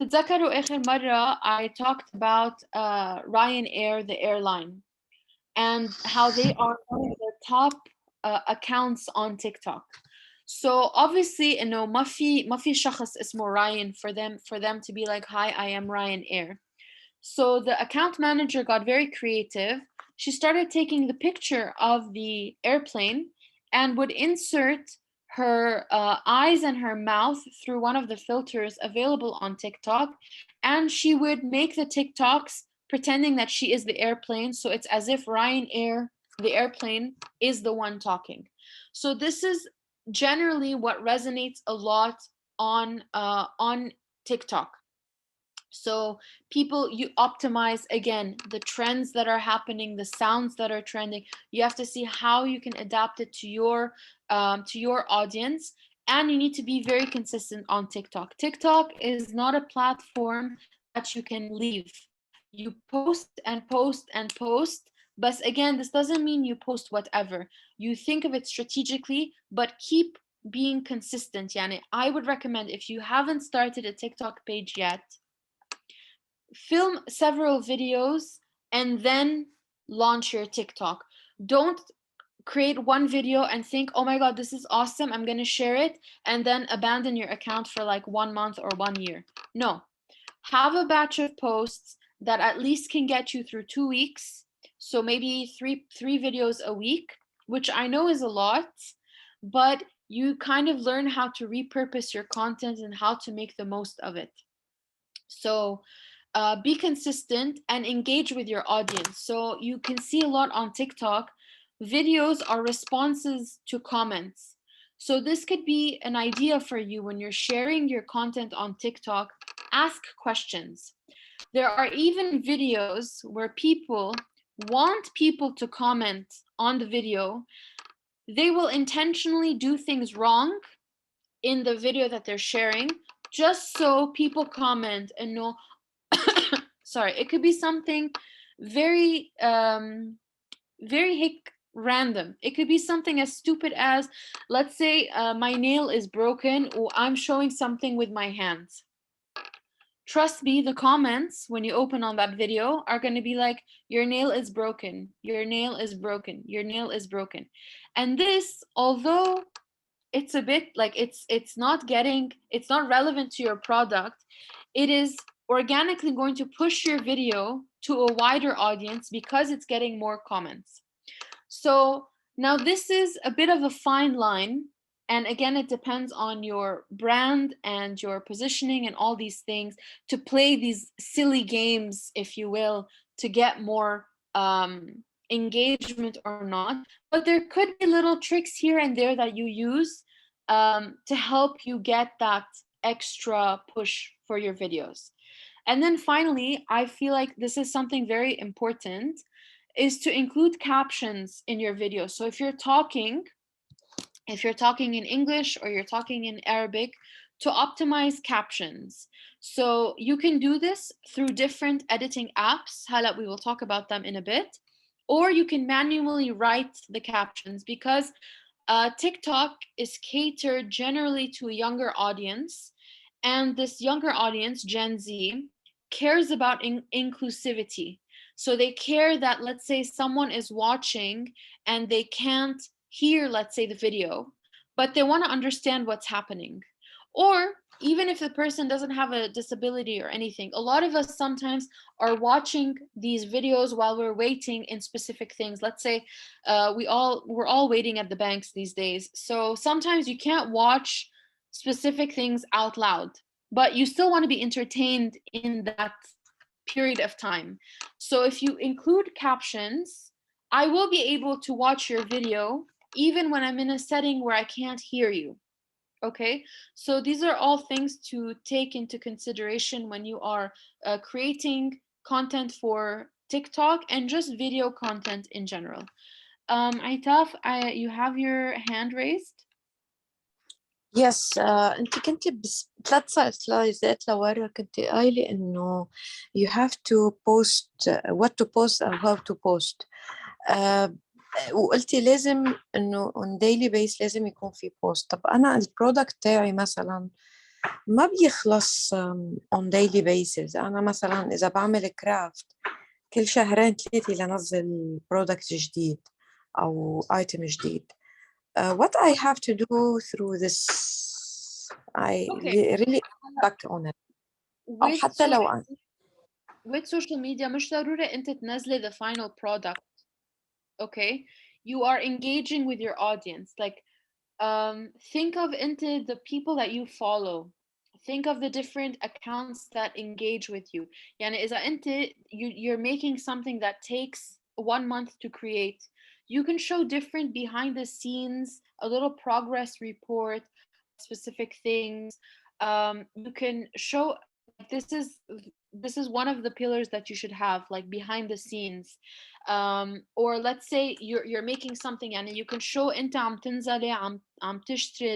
S1: تتذكروا آخر مرة I talked about Ryanair, the airline, and how they are one of the top accounts on TikTok. So obviously, ما في شخص اسمه Ryan for them to be like, hi, I am Ryanair. So the account manager got very creative. She started taking the picture of the airplane and would insert her eyes and her mouth through one of the filters available on TikTok, and she would make the TikToks pretending that she is the airplane. So it's as if Ryanair, the airplane, is the one talking. So this is generally what resonates a lot on TikTok. So people, you optimize again the trends that are happening, the sounds that are trending. You have to see how you can adapt it to your audience, and you need to be very consistent on TikTok. TikTok is not a platform that you can leave. You post and post and post, but again, this doesn't mean you post whatever. You think of it strategically, but keep being consistent. Yani, I would recommend, if you haven't started a TikTok page yet, film several videos and then launch your TikTok. Don't create one video and think, oh my God, this is awesome, I'm going to share it, and then abandon your account for like 1 month or 1 year. No, have a batch of posts that at least can get you through 2 weeks. So maybe three videos a week, which I know is a lot, but you kind of learn how to repurpose your content and how to make the most of it. So be consistent and engage with your audience. So you can see a lot on TikTok. Videos are responses to comments. So this could be an idea for you when you're sharing your content on TikTok. Ask questions. There are even videos where people want people to comment on the video. They will intentionally do things wrong in the video that they're sharing, just so people comment and know. Sorry, it could be something very very random. It could be something as stupid as, let's say, my nail is broken, or I'm showing something with my hands. Trust me, the comments when you open on that video are going to be like, your nail is broken, your nail is broken, your nail is broken. And this, although it's a bit like it's not relevant to your product, it is organically going to push your video to a wider audience because it's getting more comments. So now this is a bit of a fine line. And again, it depends on your brand and your positioning and all these things to play these silly games, if you will, to get more engagement or not. But there could be little tricks here and there that you use to help you get that extra push for your videos. And then finally, I feel like this is something very important, is to include captions in your video. So if you're talking in English or you're talking in Arabic, to optimize captions. So you can do this through different editing apps. Hala, we will talk about them in a bit. Or you can manually write the captions, because TikTok is catered generally to a younger audience. And this younger audience, Gen Z, cares about inclusivity. So they care that, let's say, someone is watching and they can't hear, let's say, the video, but they want to understand what's happening. Or even if the person doesn't have a disability or anything, a lot of us sometimes are watching these videos while we're waiting in specific things. Let's say we're all waiting at the banks these days. So sometimes you can't watch specific things out loud, but you still want to be entertained in that period of time. So if you include captions, I will be able to watch your video even when I'm in a setting where I can't hear you. Okay, so these are all things to take into consideration when you are creating content for TikTok and just video content in general. Aitaf, you have your hand raised.
S2: يس انت كنتي بس 3 سلايدات لورا كنتي قايله انه you have to post what to post or how to post. وقلتي لازم انه on daily base لازم يكون في بوست. طب انا البرودكت تاعي مثلا ما بيخلص on daily basis. انا مثلا اذا بعمل كرافت كل 2-3 لنزل برودكت جديد او ايتم جديد. What I have to do through this, I really back on it. أو حتى لو
S1: with social media مش ضروري أنت تنزلي the final product. Okay, you are engaging with your audience. Like, think of into the people that you follow. Think of the different accounts that engage with you. يعني إذا أنت you're making something that takes 1 month to create, you can show different behind the scenes, a little progress report, specific things. You can show, this is one of the pillars that you should have, like behind the scenes. Or let's say you're making something and you can show انت عم تنزلي عم تشتري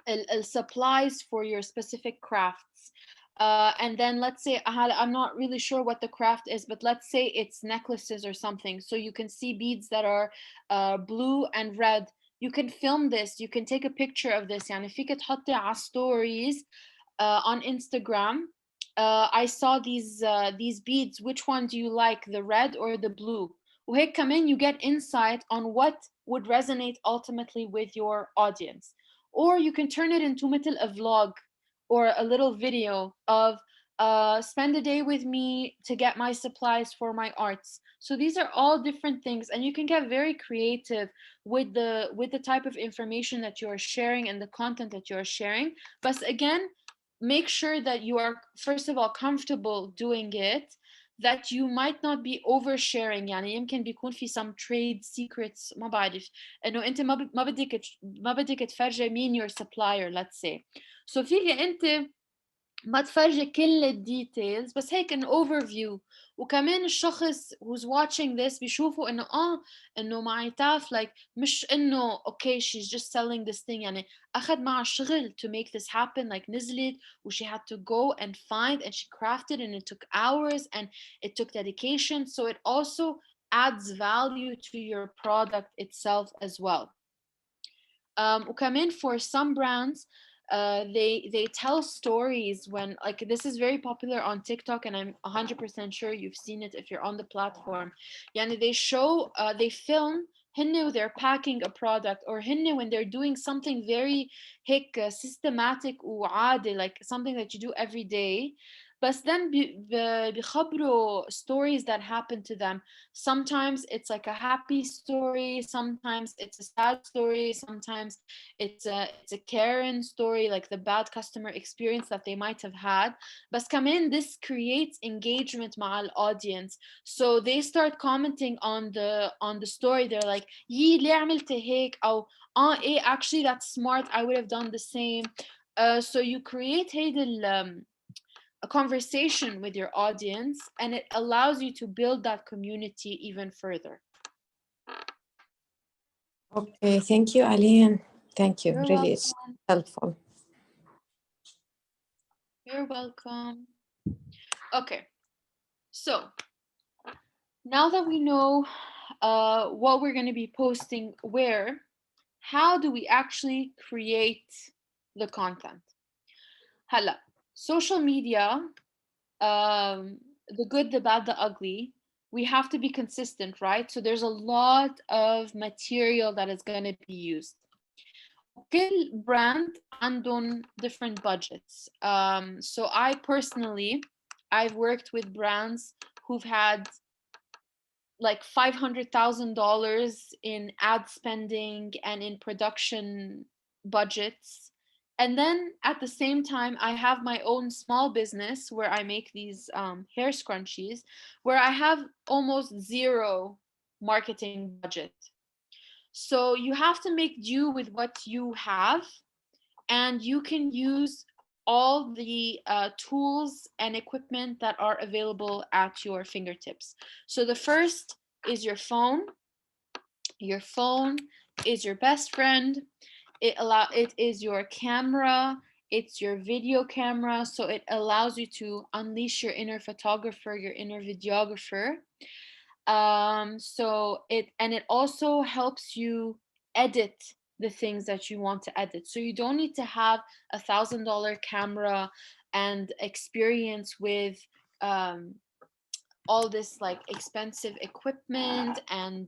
S1: ال supplies for your specific crafts. And then let's say I'm not really sure what the craft is, but let's say it's necklaces or something. So you can see beads that are blue and red. You can film this. You can take a picture of this. يعني فيك تحطي على stories on Instagram. I saw these beads. Which one do you like, the red or the blue? وهيك كمان you get insight on what would resonate ultimately with your audience. Or you can turn it into مثل a vlog or a little video of spend a day with me to get my supplies for my arts. So these are all different things, and you can get very creative with the type of information that you're sharing and the content that you're sharing. But again, make sure that you are, first of all, comfortable doing it, that you might not be oversharing. يعني يمكن بيكون في some trade secrets ما بعرف انه انت ما بدك تفرجي مين your supplier, let's say. So فيك انت ما تفرجي كل الديتيلز بس هيك an overview. وكمان الشخص who's watching this بيشوفوا انه انه معناتها like مش انه okay she's just selling this thing يعني اخذ معها شغل to make this happen, like نزلت و she had to go and find and she crafted and it took hours and it took dedication, so it also adds value to your product itself as well. وكمان for some brands they tell stories when, like, this is very popular on TikTok and I'm 100% sure you've seen it if you're on the platform. يعني they show they film هن they're packing a product or هن when they're doing something very هيك systematic وعادي, like something that you do every day. بس then بيخبروا stories that happen to them. Sometimes it's like a happy story, sometimes it's a sad story, sometimes it's a Karen story, like the bad customer experience that they might have had. But كمان this creates engagement مع audience, so they start commenting on the story. They're like يي ليه عملت هيك أو actually that's smart, I would have done the same. So you create a conversation with your audience and it allows you to build that community even further.
S2: Okay, thank you, Aline. Thank you.
S1: You're
S2: Really, it's helpful.
S1: You're welcome. Okay, so now that we know what we're going to be posting where, how do we actually create the content? هلا, social media, the good, the bad, the ugly, we have to be consistent, right? So there's a lot of material that is going to be used. كل brand عندهم different budgets. So I personally, I've worked with brands who've had like $500,000 in ad spending and in production budgets. And then at the same time, I have my own small business where I make these hair scrunchies, where I have almost zero marketing budget. So you have to make do with what you have, and you can use all the tools and equipment that are available at your fingertips. So the first is your phone. Your phone is your best friend. It is your camera. It's your video camera. So it allows you to unleash your inner photographer, your inner videographer. So it also helps you edit the things that you want to edit. So you don't need to have $1,000 camera and experience with all this like expensive equipment and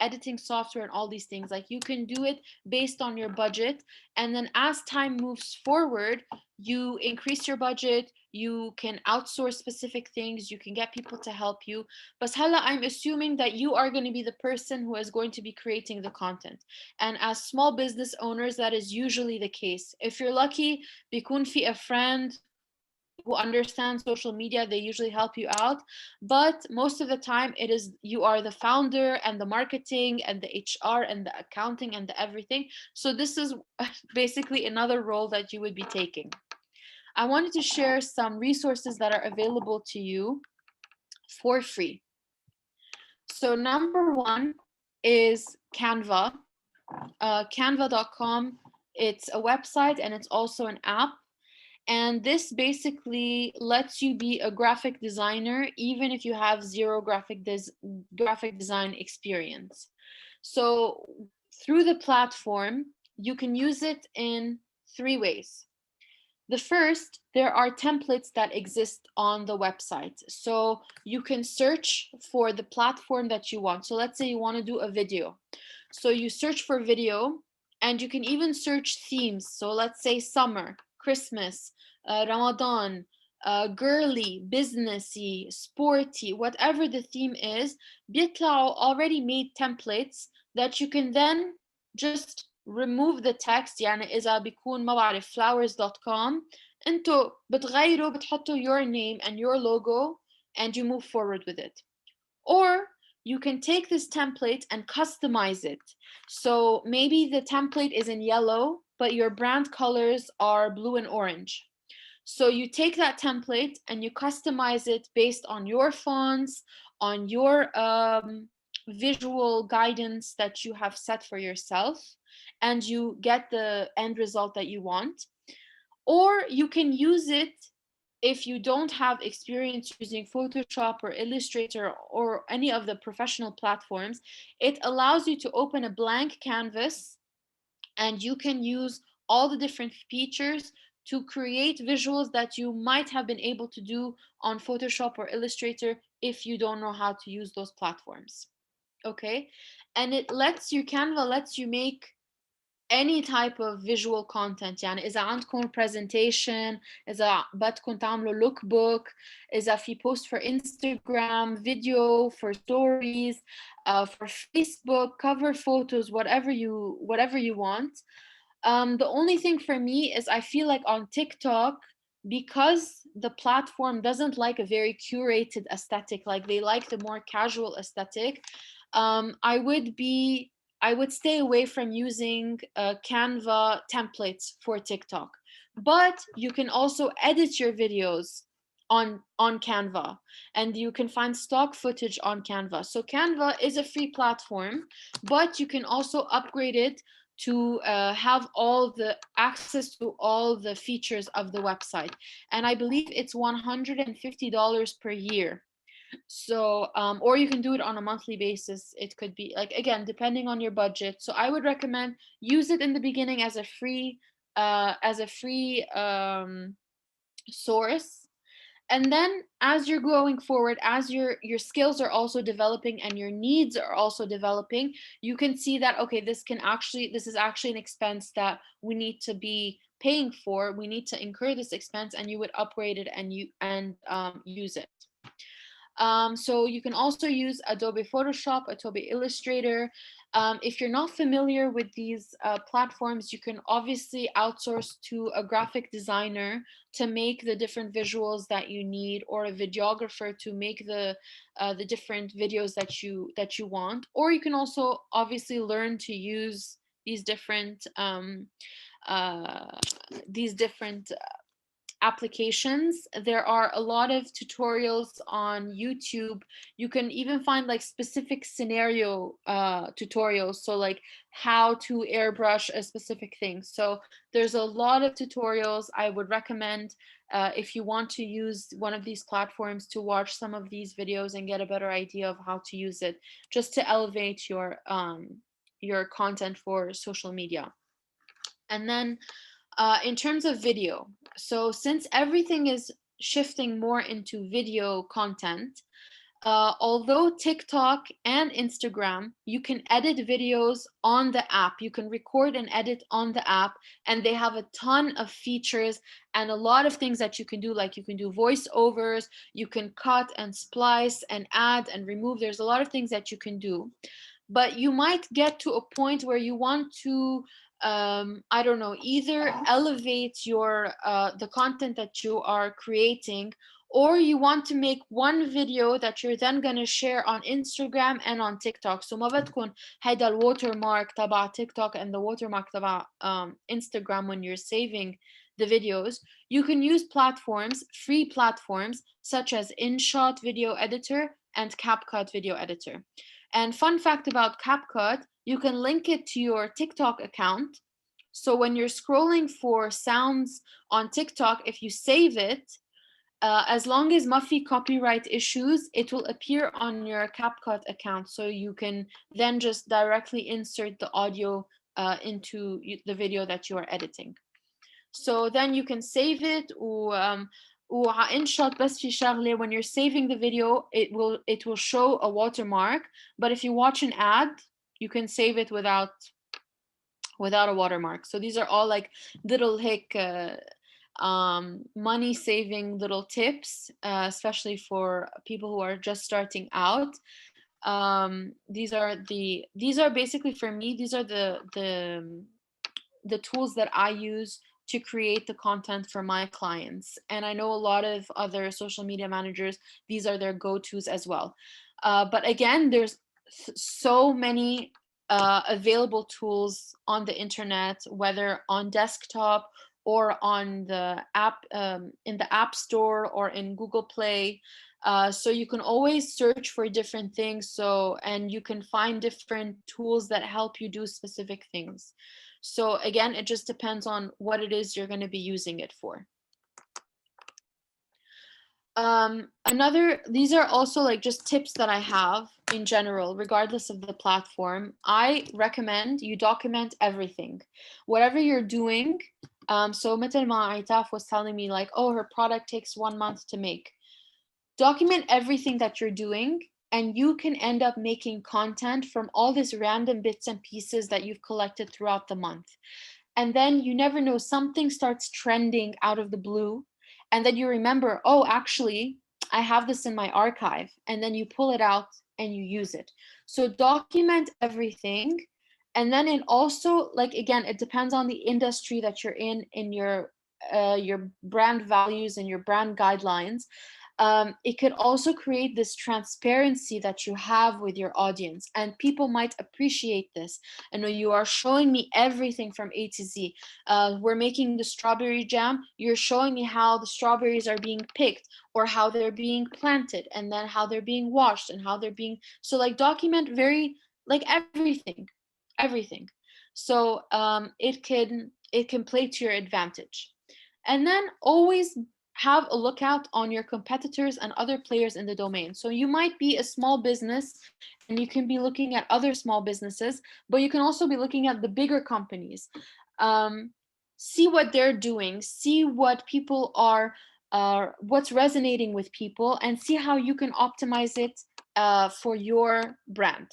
S1: editing software and all these things. Like you can do it based on your budget, and then as time moves forward, you increase your budget, you can outsource specific things, you can get people to help you. But هلا, I'm assuming that you are going to be the person who is going to be creating the content. And as small business owners, that is usually the case. If you're lucky, بيكون في a friend who understand social media, they usually help you out. But most of the time it is you are the founder and the marketing and the HR and the accounting and the everything. So this is basically another role that you would be taking. I wanted to share some resources that are available to you for free. So number one is Canva. Canva.com. It's a website and it's also an app. And this basically lets you be a graphic designer even if you have zero graphic design experience. So through the platform, you can use it in 3 ways. The first, there are templates that exist on the website. So you can search for the platform that you want. So let's say you want to do a video. So you search for video, and you can even search themes. So let's say summer, Christmas, Ramadan, girly, businessy, sporty, whatever the theme is, بيطلعوا already made templates that you can then just remove the text. يعني إذا بيكون ما بعرف flowers.com انتو بتغيروا بتحطوا your name and your logo and you move forward with it. Or you can take this template and customize it. So maybe the template is in yellow, but your brand colors are blue and orange. So you take that template and you customize it based on your fonts, on your visual guidance that you have set for yourself, and you get the end result that you want. Or you can use it if you don't have experience using Photoshop or Illustrator or any of the professional platforms. It allows you to open a blank canvas and you can use all the different features to create visuals that you might have been able to do on Photoshop or Illustrator if you don't know how to use those platforms. Okay, and Canva lets you make any type of visual content. يعني إذا عندكم presentation، إذا بدكم تعملوا look book، إذا في post for Instagram, video for stories, for Facebook, cover photos, whatever you want. The only thing for me is I feel like on TikTok, because the platform doesn't like a very curated aesthetic, like they like the more casual aesthetic, I would stay away from using Canva templates for TikTok. But you can also edit your videos on Canva, and you can find stock footage on Canva. So Canva is a free platform, but you can also upgrade it to have all the access to all the features of the website. And I believe it's $150 per year. So or you can do it on a monthly basis. It could be like, again, depending on your budget. So I would recommend use it in the beginning as a free source. And then as you're going forward, as your skills are also developing and your needs are also developing, you can see that, okay, this is actually an expense that we need to be paying for. We need to incur this expense, and you would upgrade it and use it. So you can also use Adobe Photoshop, Adobe Illustrator. If you're not familiar with these platforms, you can obviously outsource to a graphic designer to make the different visuals that you need, or a videographer to make the different videos that you want. Or you can also obviously learn to use these different applications. There are a lot of tutorials on YouTube. You can even find like specific scenario tutorials, so like how to airbrush a specific thing. So there's a lot of tutorials. I would recommend if you want to use one of these platforms, to watch some of these videos and get a better idea of how to use it, just to elevate your content for social media. And then in terms of video, so since everything is shifting more into video content, although TikTok and Instagram, you can edit videos on the app. You can record and edit on the app, and they have a ton of features and a lot of things that you can do. Like you can do voiceovers, you can cut and splice and add and remove. There's a lot of things that you can do. But you might get to a point where you want to I don't know, either elevate your the content that you are creating, or you want to make one video that you're then going to share on Instagram and on TikTok. So ما بدكم هيدا الwatermark تبع TikTok and the watermark تبع Instagram when you're saving the videos. You can use free platforms such as InShot Video Editor and CapCut Video Editor. And fun fact about CapCut, you can link it to your TikTok account. So when you're scrolling for sounds on TikTok, if you save it, as long as ما في copyright issues, it will appear on your CapCut account. So you can then just directly insert the audio into the video that you are editing. So then you can save it. InShot بس في شغلة, when you're saving the video, it will show a watermark. But if you watch an ad, you can save it without a watermark. So these are all like little money saving little tips, especially for people who are just starting out. These are basically, for me, these are the tools that I use to create the content for my clients. And I know a lot of other social media managers, these are their go-tos as well. But again, there's so many available tools on the internet, whether on desktop or on the app in the App Store or in Google Play. So you can always search for different things. So, and you can find different tools that help you do specific things. So again, it just depends on what it is you're going to be using it for. These are also like just tips that I have in general, regardless of the platform. I recommend you document everything, whatever you're doing. So مثل ما Aitaf was telling me, like, oh, her product takes 1 month to make. Document everything that you're doing, and you can end up making content from all these random bits and pieces that you've collected throughout the month. And then you never know, something starts trending out of the blue, and then you remember, oh, actually, I have this in my archive, and then you pull it out and you use it. So document everything. And then it also, like, again, it depends on the industry that you're in your brand values and your brand guidelines. It could also create this transparency that you have with your audience, and people might appreciate this. I know you are showing me everything from A to Z. We're making the strawberry jam. You're showing me how the strawberries are being picked, or how they're being planted, and then how they're being washed, and how they're being, so like document very, like, everything. So it can play to your advantage. And then always have a lookout on your competitors and other players in the domain. So you might be a small business and you can be looking at other small businesses, but you can also be looking at the bigger companies. See what they're doing, see what people are, what's resonating with people, and see how you can optimize it for your brand.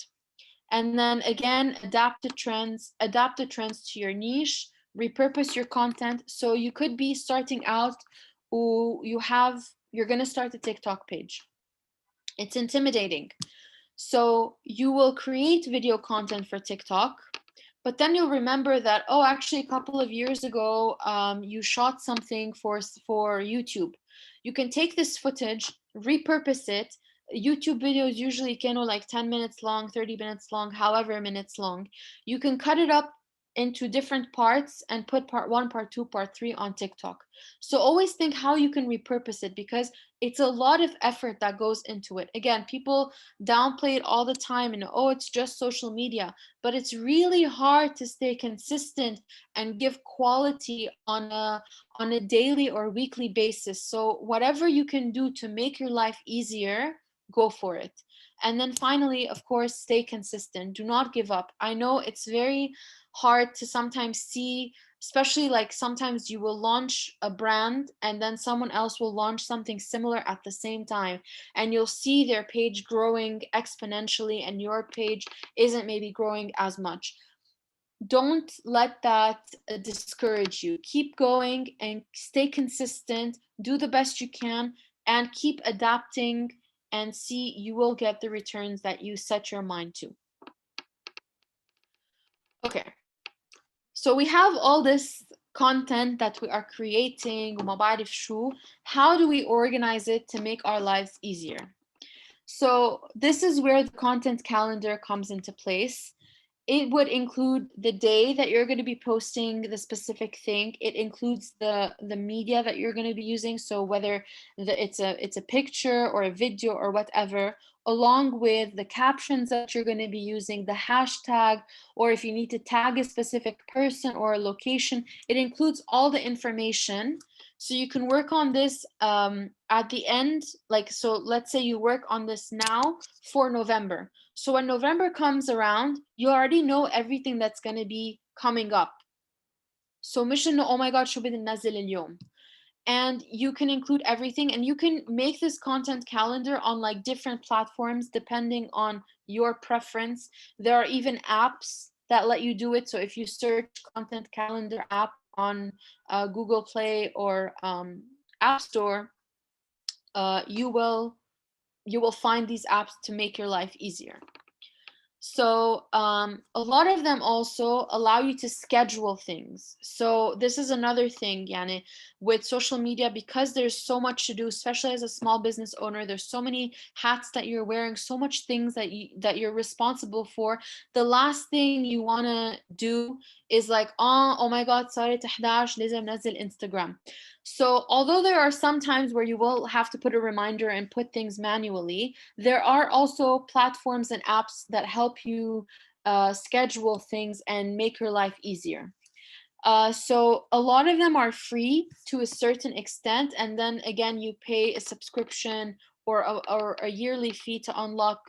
S1: And then again, adapt the trends to your niche, repurpose your content. So you could be starting out, you're going to start a TikTok page. It's intimidating. So you will create video content for TikTok, but then you'll remember that, oh, actually a couple of years ago, you shot something for YouTube. You can take this footage, repurpose it. YouTube videos usually like 10 minutes long, 30 minutes long, however minutes long. You can cut it up into different parts and put part 1, part 2, part 3 on TikTok. So always think how you can repurpose it, because it's a lot of effort that goes into it. Again, people downplay it all the time and, oh, it's just social media, but it's really hard to stay consistent and give quality on a daily or weekly basis. So whatever you can do to make your life easier, go for it. And then finally, of course, stay consistent. Do not give up. I know it's very hard to sometimes see, especially like sometimes you will launch a brand and then someone else will launch something similar at the same time, and you'll see their page growing exponentially and your page isn't maybe growing as much. Don't let that discourage you. Keep going and stay consistent, do the best you can, and keep adapting, and see, you will get the returns that you set your mind to. Okay, so we have all this content that we are creating. How do we organize it to make our lives easier? So this is where the content calendar comes into place. It would include the day that you're going to be posting the specific thing. It includes the media that you're going to be using. So whether it's a picture or a video or whatever, along with the captions that you're going to be using, the hashtag, or if you need to tag a specific person or a location, it includes all the information. So you can work on this at the end. Like, so let's say you work on this now for November. So when November comes around, you already know everything that's going to be coming up. So mission, oh my God, شو بدي ننزل اليوم. And you can include everything, and you can make this content calendar on like different platforms depending on your preference. There are even apps that let you do it. So if you search content calendar app on Google Play or App Store, you will find these apps to make your life easier. So a lot of them also allow you to schedule things. So this is another thing, yani, with social media, because there's so much to do, especially as a small business owner. There's so many hats that you're wearing, so much things that you're responsible for. The last thing you want to do is like, oh my God, صارت 11 لازم ننزل Instagram. So although there are some times where you will have to put a reminder and put things manually, there are also platforms and apps that help you schedule things and make your life easier. So a lot of them are free to a certain extent, and then again you pay a subscription or a yearly fee to unlock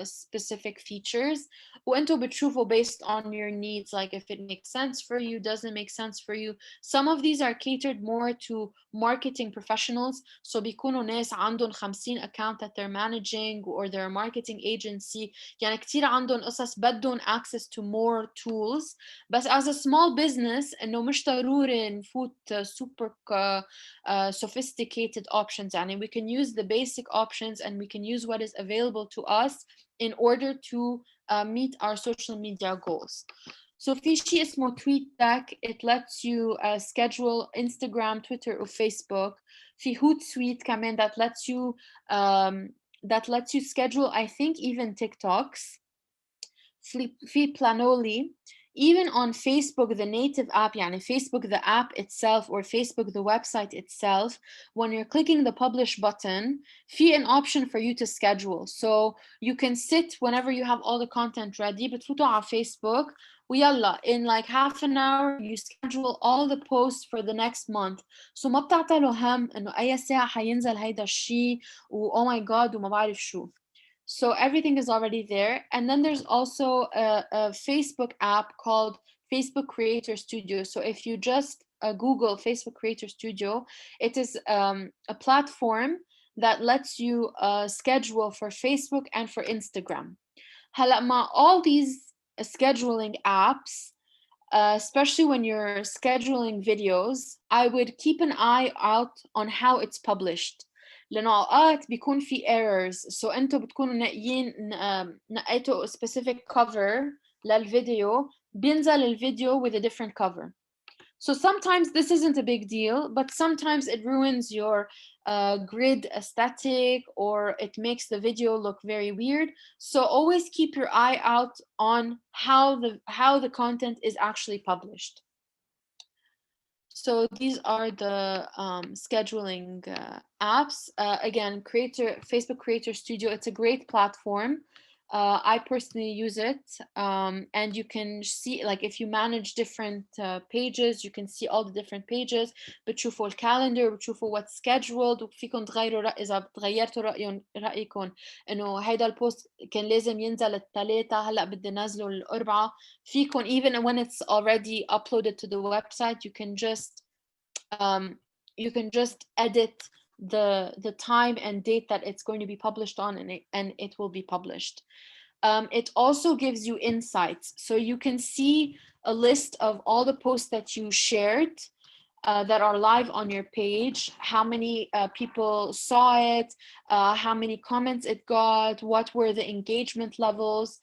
S1: specific features. وانتوا بتشوفوا based on your needs, like if it makes sense for you, doesn't make sense for you. Some of these are catered more to marketing professionals, so بيكونوا ناس عندهم 50 account that they're managing, or their marketing agency. يعني كتير عندهم قصص بدهم access to more tools. بس as a small business انه مش ضروري نفوت super sophisticated options. يعني we can use the basic options and we can use what is available to us in order to meet our social media goals. So في شيء اسمه TweetDeck. It lets you schedule Instagram, Twitter or Facebook. في Hootsuite كمان that lets you schedule, I think, even TikToks. في Planoly. Even on Facebook, the native app, يعني Facebook, the app itself, or Facebook, the website itself, when you're clicking the publish button, في an option for you to schedule. So you can sit whenever you have all the content ready, بتفوتوا على Facebook ويلا, in like half an hour, you schedule all the posts for the next month. So ما بتعتلوا هم إنه أي ساعة حينزل هيدا الشيء oh my God وما بعرف شو. So everything is already there. And then there's also a Facebook app called Facebook Creator Studio. So if you just Google Facebook Creator Studio, it is a platform that lets you schedule for Facebook and for Instagram. هلا مع all these scheduling apps, especially when you're scheduling videos, I would keep an eye out on how it's published. لأنه أوقات بيكون في errors. So أنتوا بتكونوا نقيتوا specific cover للفيديو, بينزل الفيديو with a different cover. So sometimes this isn't a big deal, but sometimes it ruins your grid aesthetic, or it makes the video look very weird. So always keep your eye out on how the content is actually published. So these are the scheduling apps. Again, Facebook Creator Studio, it's a great platform. I personally use it, and you can see, like, if you manage different pages, you can see all the different pages. بتشوفوا الكالندر, بتشوفوا what's scheduled, وفيكم تغيروا إذا تغيرتوا رأيكم إنه هيدا البوست كان لازم ينزل الثلاثة, هلا بدي نزله الأربعة. فيكم, even when it's already uploaded to the website, you can just edit the time and date that it's going to be published on, and it will be published. It also gives you insights, so you can see a list of all the posts that you shared that are live on your page, how many people saw it, how many comments it got, what were the engagement levels,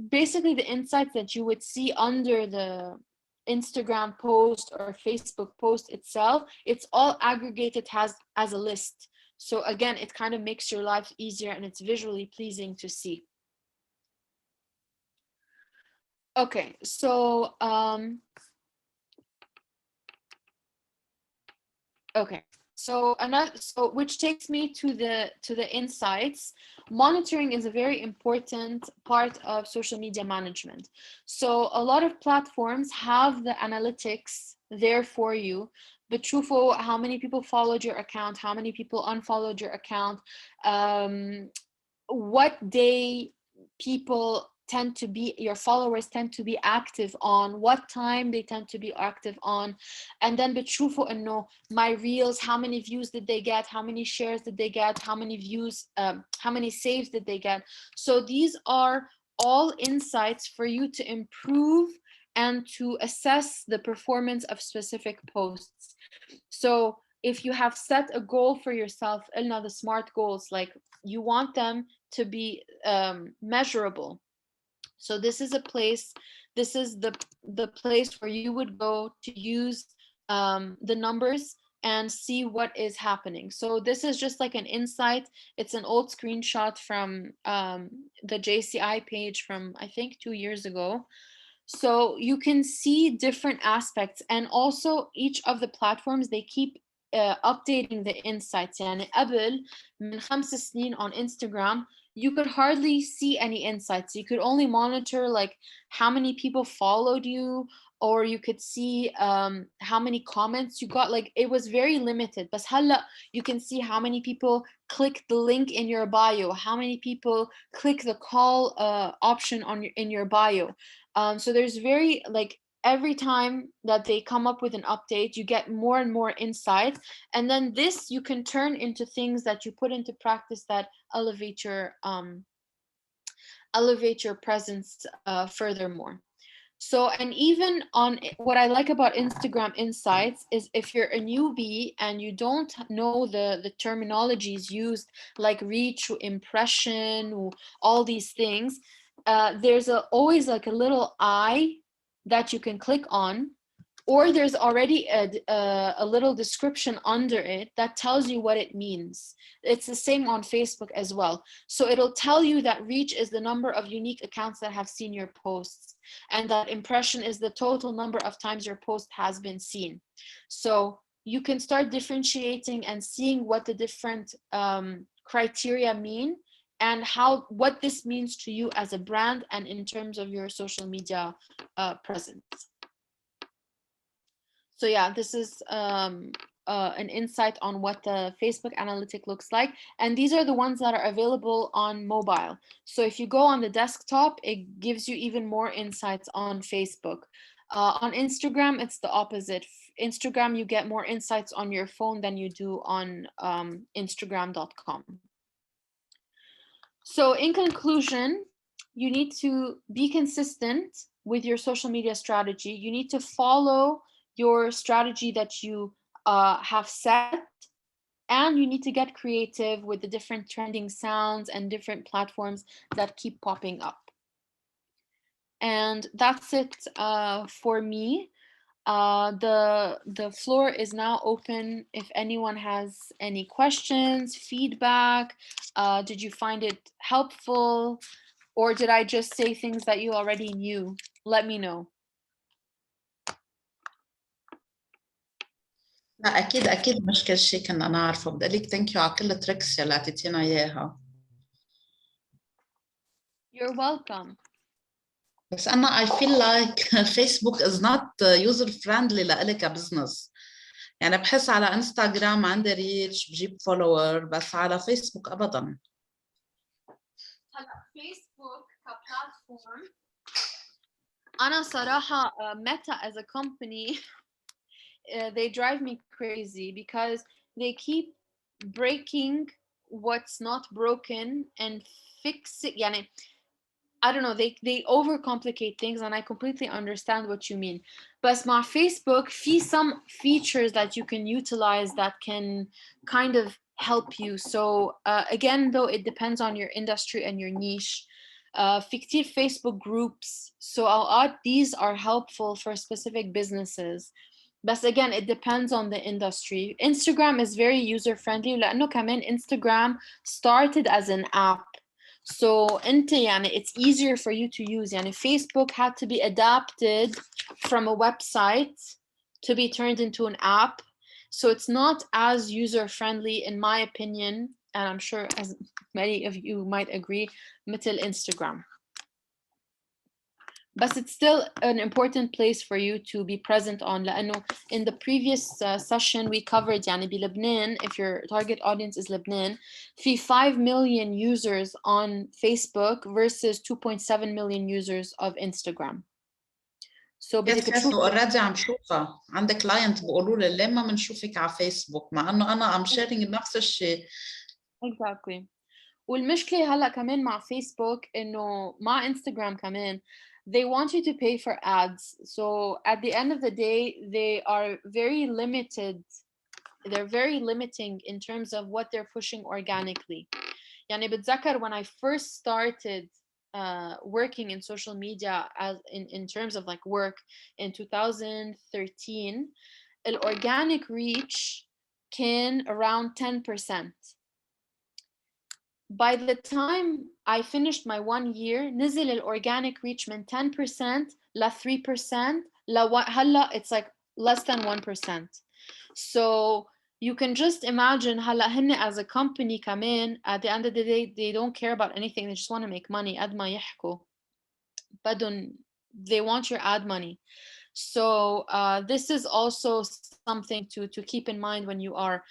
S1: basically the insights that you would see under the Instagram post or Facebook post itself. It's all aggregated as a list. So again, it kind of makes your life easier, and it's visually pleasing to see. Okay, so okay, so which takes me to the insights. Monitoring is a very important part of social media management. So a lot of platforms have the analytics there for you. بتشوفوا how many people followed your account, how many people unfollowed your account, what day your followers tend to be active on, what time they tend to be active on. And then بتشوفوا انه my reels, how many views did they get, how many shares did they get, how many views, how many saves did they get. So these are all insights for you to improve and to assess the performance of specific posts. So if you have set a goal for yourself, the SMART goals, like you want them to be measurable. So this is a place, this is the place where you would go to use the numbers and see what is happening. So this is just like an insight. It's an old screenshot from the JCI page from, I think, 2 years ago. So you can see different aspects, and also each of the platforms, they keep updating the insights. يعني قبل من 5 سنين on Instagram, you could hardly see any insights. You could only monitor like how many people followed you, or you could see how many comments you got. Like it was very limited. But هلا you can see how many people click the link in your bio, how many people click the call option in your bio. So there's very like every time that they come up with an update, you get more and more insight. And then this you can turn into things that you put into practice that elevate your presence furthermore. So, and even on what I like about Instagram Insights is if you're a newbie and you don't know the terminologies used, like reach, impression, all these things, there's always like a little eye that you can click on, or there's already a little description under it that tells you what it means. It's the same on Facebook as well. So it'll tell you that reach is the number of unique accounts that have seen your posts, and that impression is the total number of times your post has been seen. So you can start differentiating and seeing what the different criteria mean, and what this means to you as a brand and in terms of your social media presence. So yeah, this is an insight on what the Facebook analytic looks like. And these are the ones that are available on mobile. So if you go on the desktop, it gives you even more insights on Facebook. On Instagram, it's the opposite. Instagram, you get more insights on your phone than you do on Instagram.com. So in conclusion, you need to be consistent with your social media strategy. You need to follow your strategy that you have set, and you need to get creative with the different trending sounds and different platforms that keep popping up. And that's it for me. The floor is now open if anyone has any questions, feedback. Did you find it helpful, or did I just say things that you already knew? Let me know.
S3: لا اكيد مش كل شيء كنا نعرفه. بدي اقول لك ثانك يو على كل التريكس اللي اعطيتينا اياها.
S1: You're welcome.
S3: بس انا I feel like Facebook is not user friendly لإلي كبزنس. يعني بحس على انستغرام عندي ريتش بجيب فولوور، بس على فيسبوك ابدا.
S1: هلا فيسبوك كبلاتفورم انا صراحه Meta as a company they drive me crazy because they keep breaking what's not broken and fix it. يعني I don't know, they overcomplicate things, and I completely understand what you mean. But my Facebook, some features that you can utilize that can kind of help you. So again, though, it depends on your industry and your niche. Fictive Facebook groups. So these are helpful for specific businesses. But again, it depends on the industry. Instagram is very user friendly. لأنه كمان Instagram started as an app. So it's easier for you to use. Facebook had to be adapted from a website to be turned into an app. So it's not as user friendly, in my opinion, and I'm sure as many of you might agree, مثل Instagram. But it's still an important place for you to be present on. لأنه in the previous session we covered بلبنان, if your target audience is Lebanon, في 5 million users on Facebook versus 2.7 million users of Instagram. So بدك تشوفي
S3: اوريدي عم شوفها. عندي كلاينت بيقولوا لي ليه ما بنشوفك على فيسبوك، مع انه انا ام شيرينج نفس الشيء.
S1: Exactly. والمشكلة هلا كمان مع فيسبوك انه مع انستغرام كمان they want you to pay for ads. So at the end of the day, they are very limited. They're very limiting in terms of what they're pushing organically. يعني بتذكر when I first started working in social media as in terms of like work in 2013, the organic reach can around 10%. By the time I finished my 1 year, نزل the organic reach من 10% ل 3% هلا it's like less than 1%. So you can just imagine هلا هن as a company كمان at the end of the day they don't care about anything, they just want to make money. قد ما يحكوا بدهم, they want your ad money. So this is also something to keep in mind when you are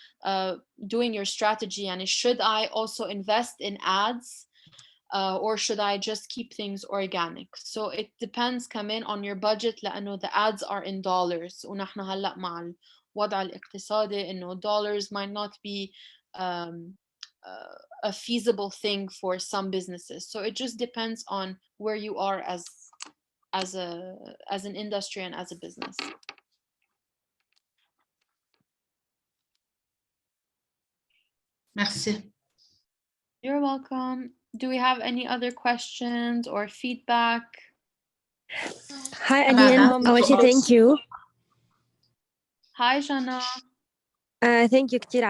S1: doing your strategy. And should I also invest in ads or should I just keep things organic? So it depends كمان on your budget, لأنه the ads are in dollars. ونحن هلأ مع الوضع الاقتصادي إنه dollars might not be a feasible thing for some businesses. So it just depends on where you are as an industry and as a business.
S3: Merci.
S1: You're welcome. Do we have any other questions or feedback?
S4: Hi, Aline. أول شيء thank you.
S1: Hi, Jana.
S4: Thank you كتير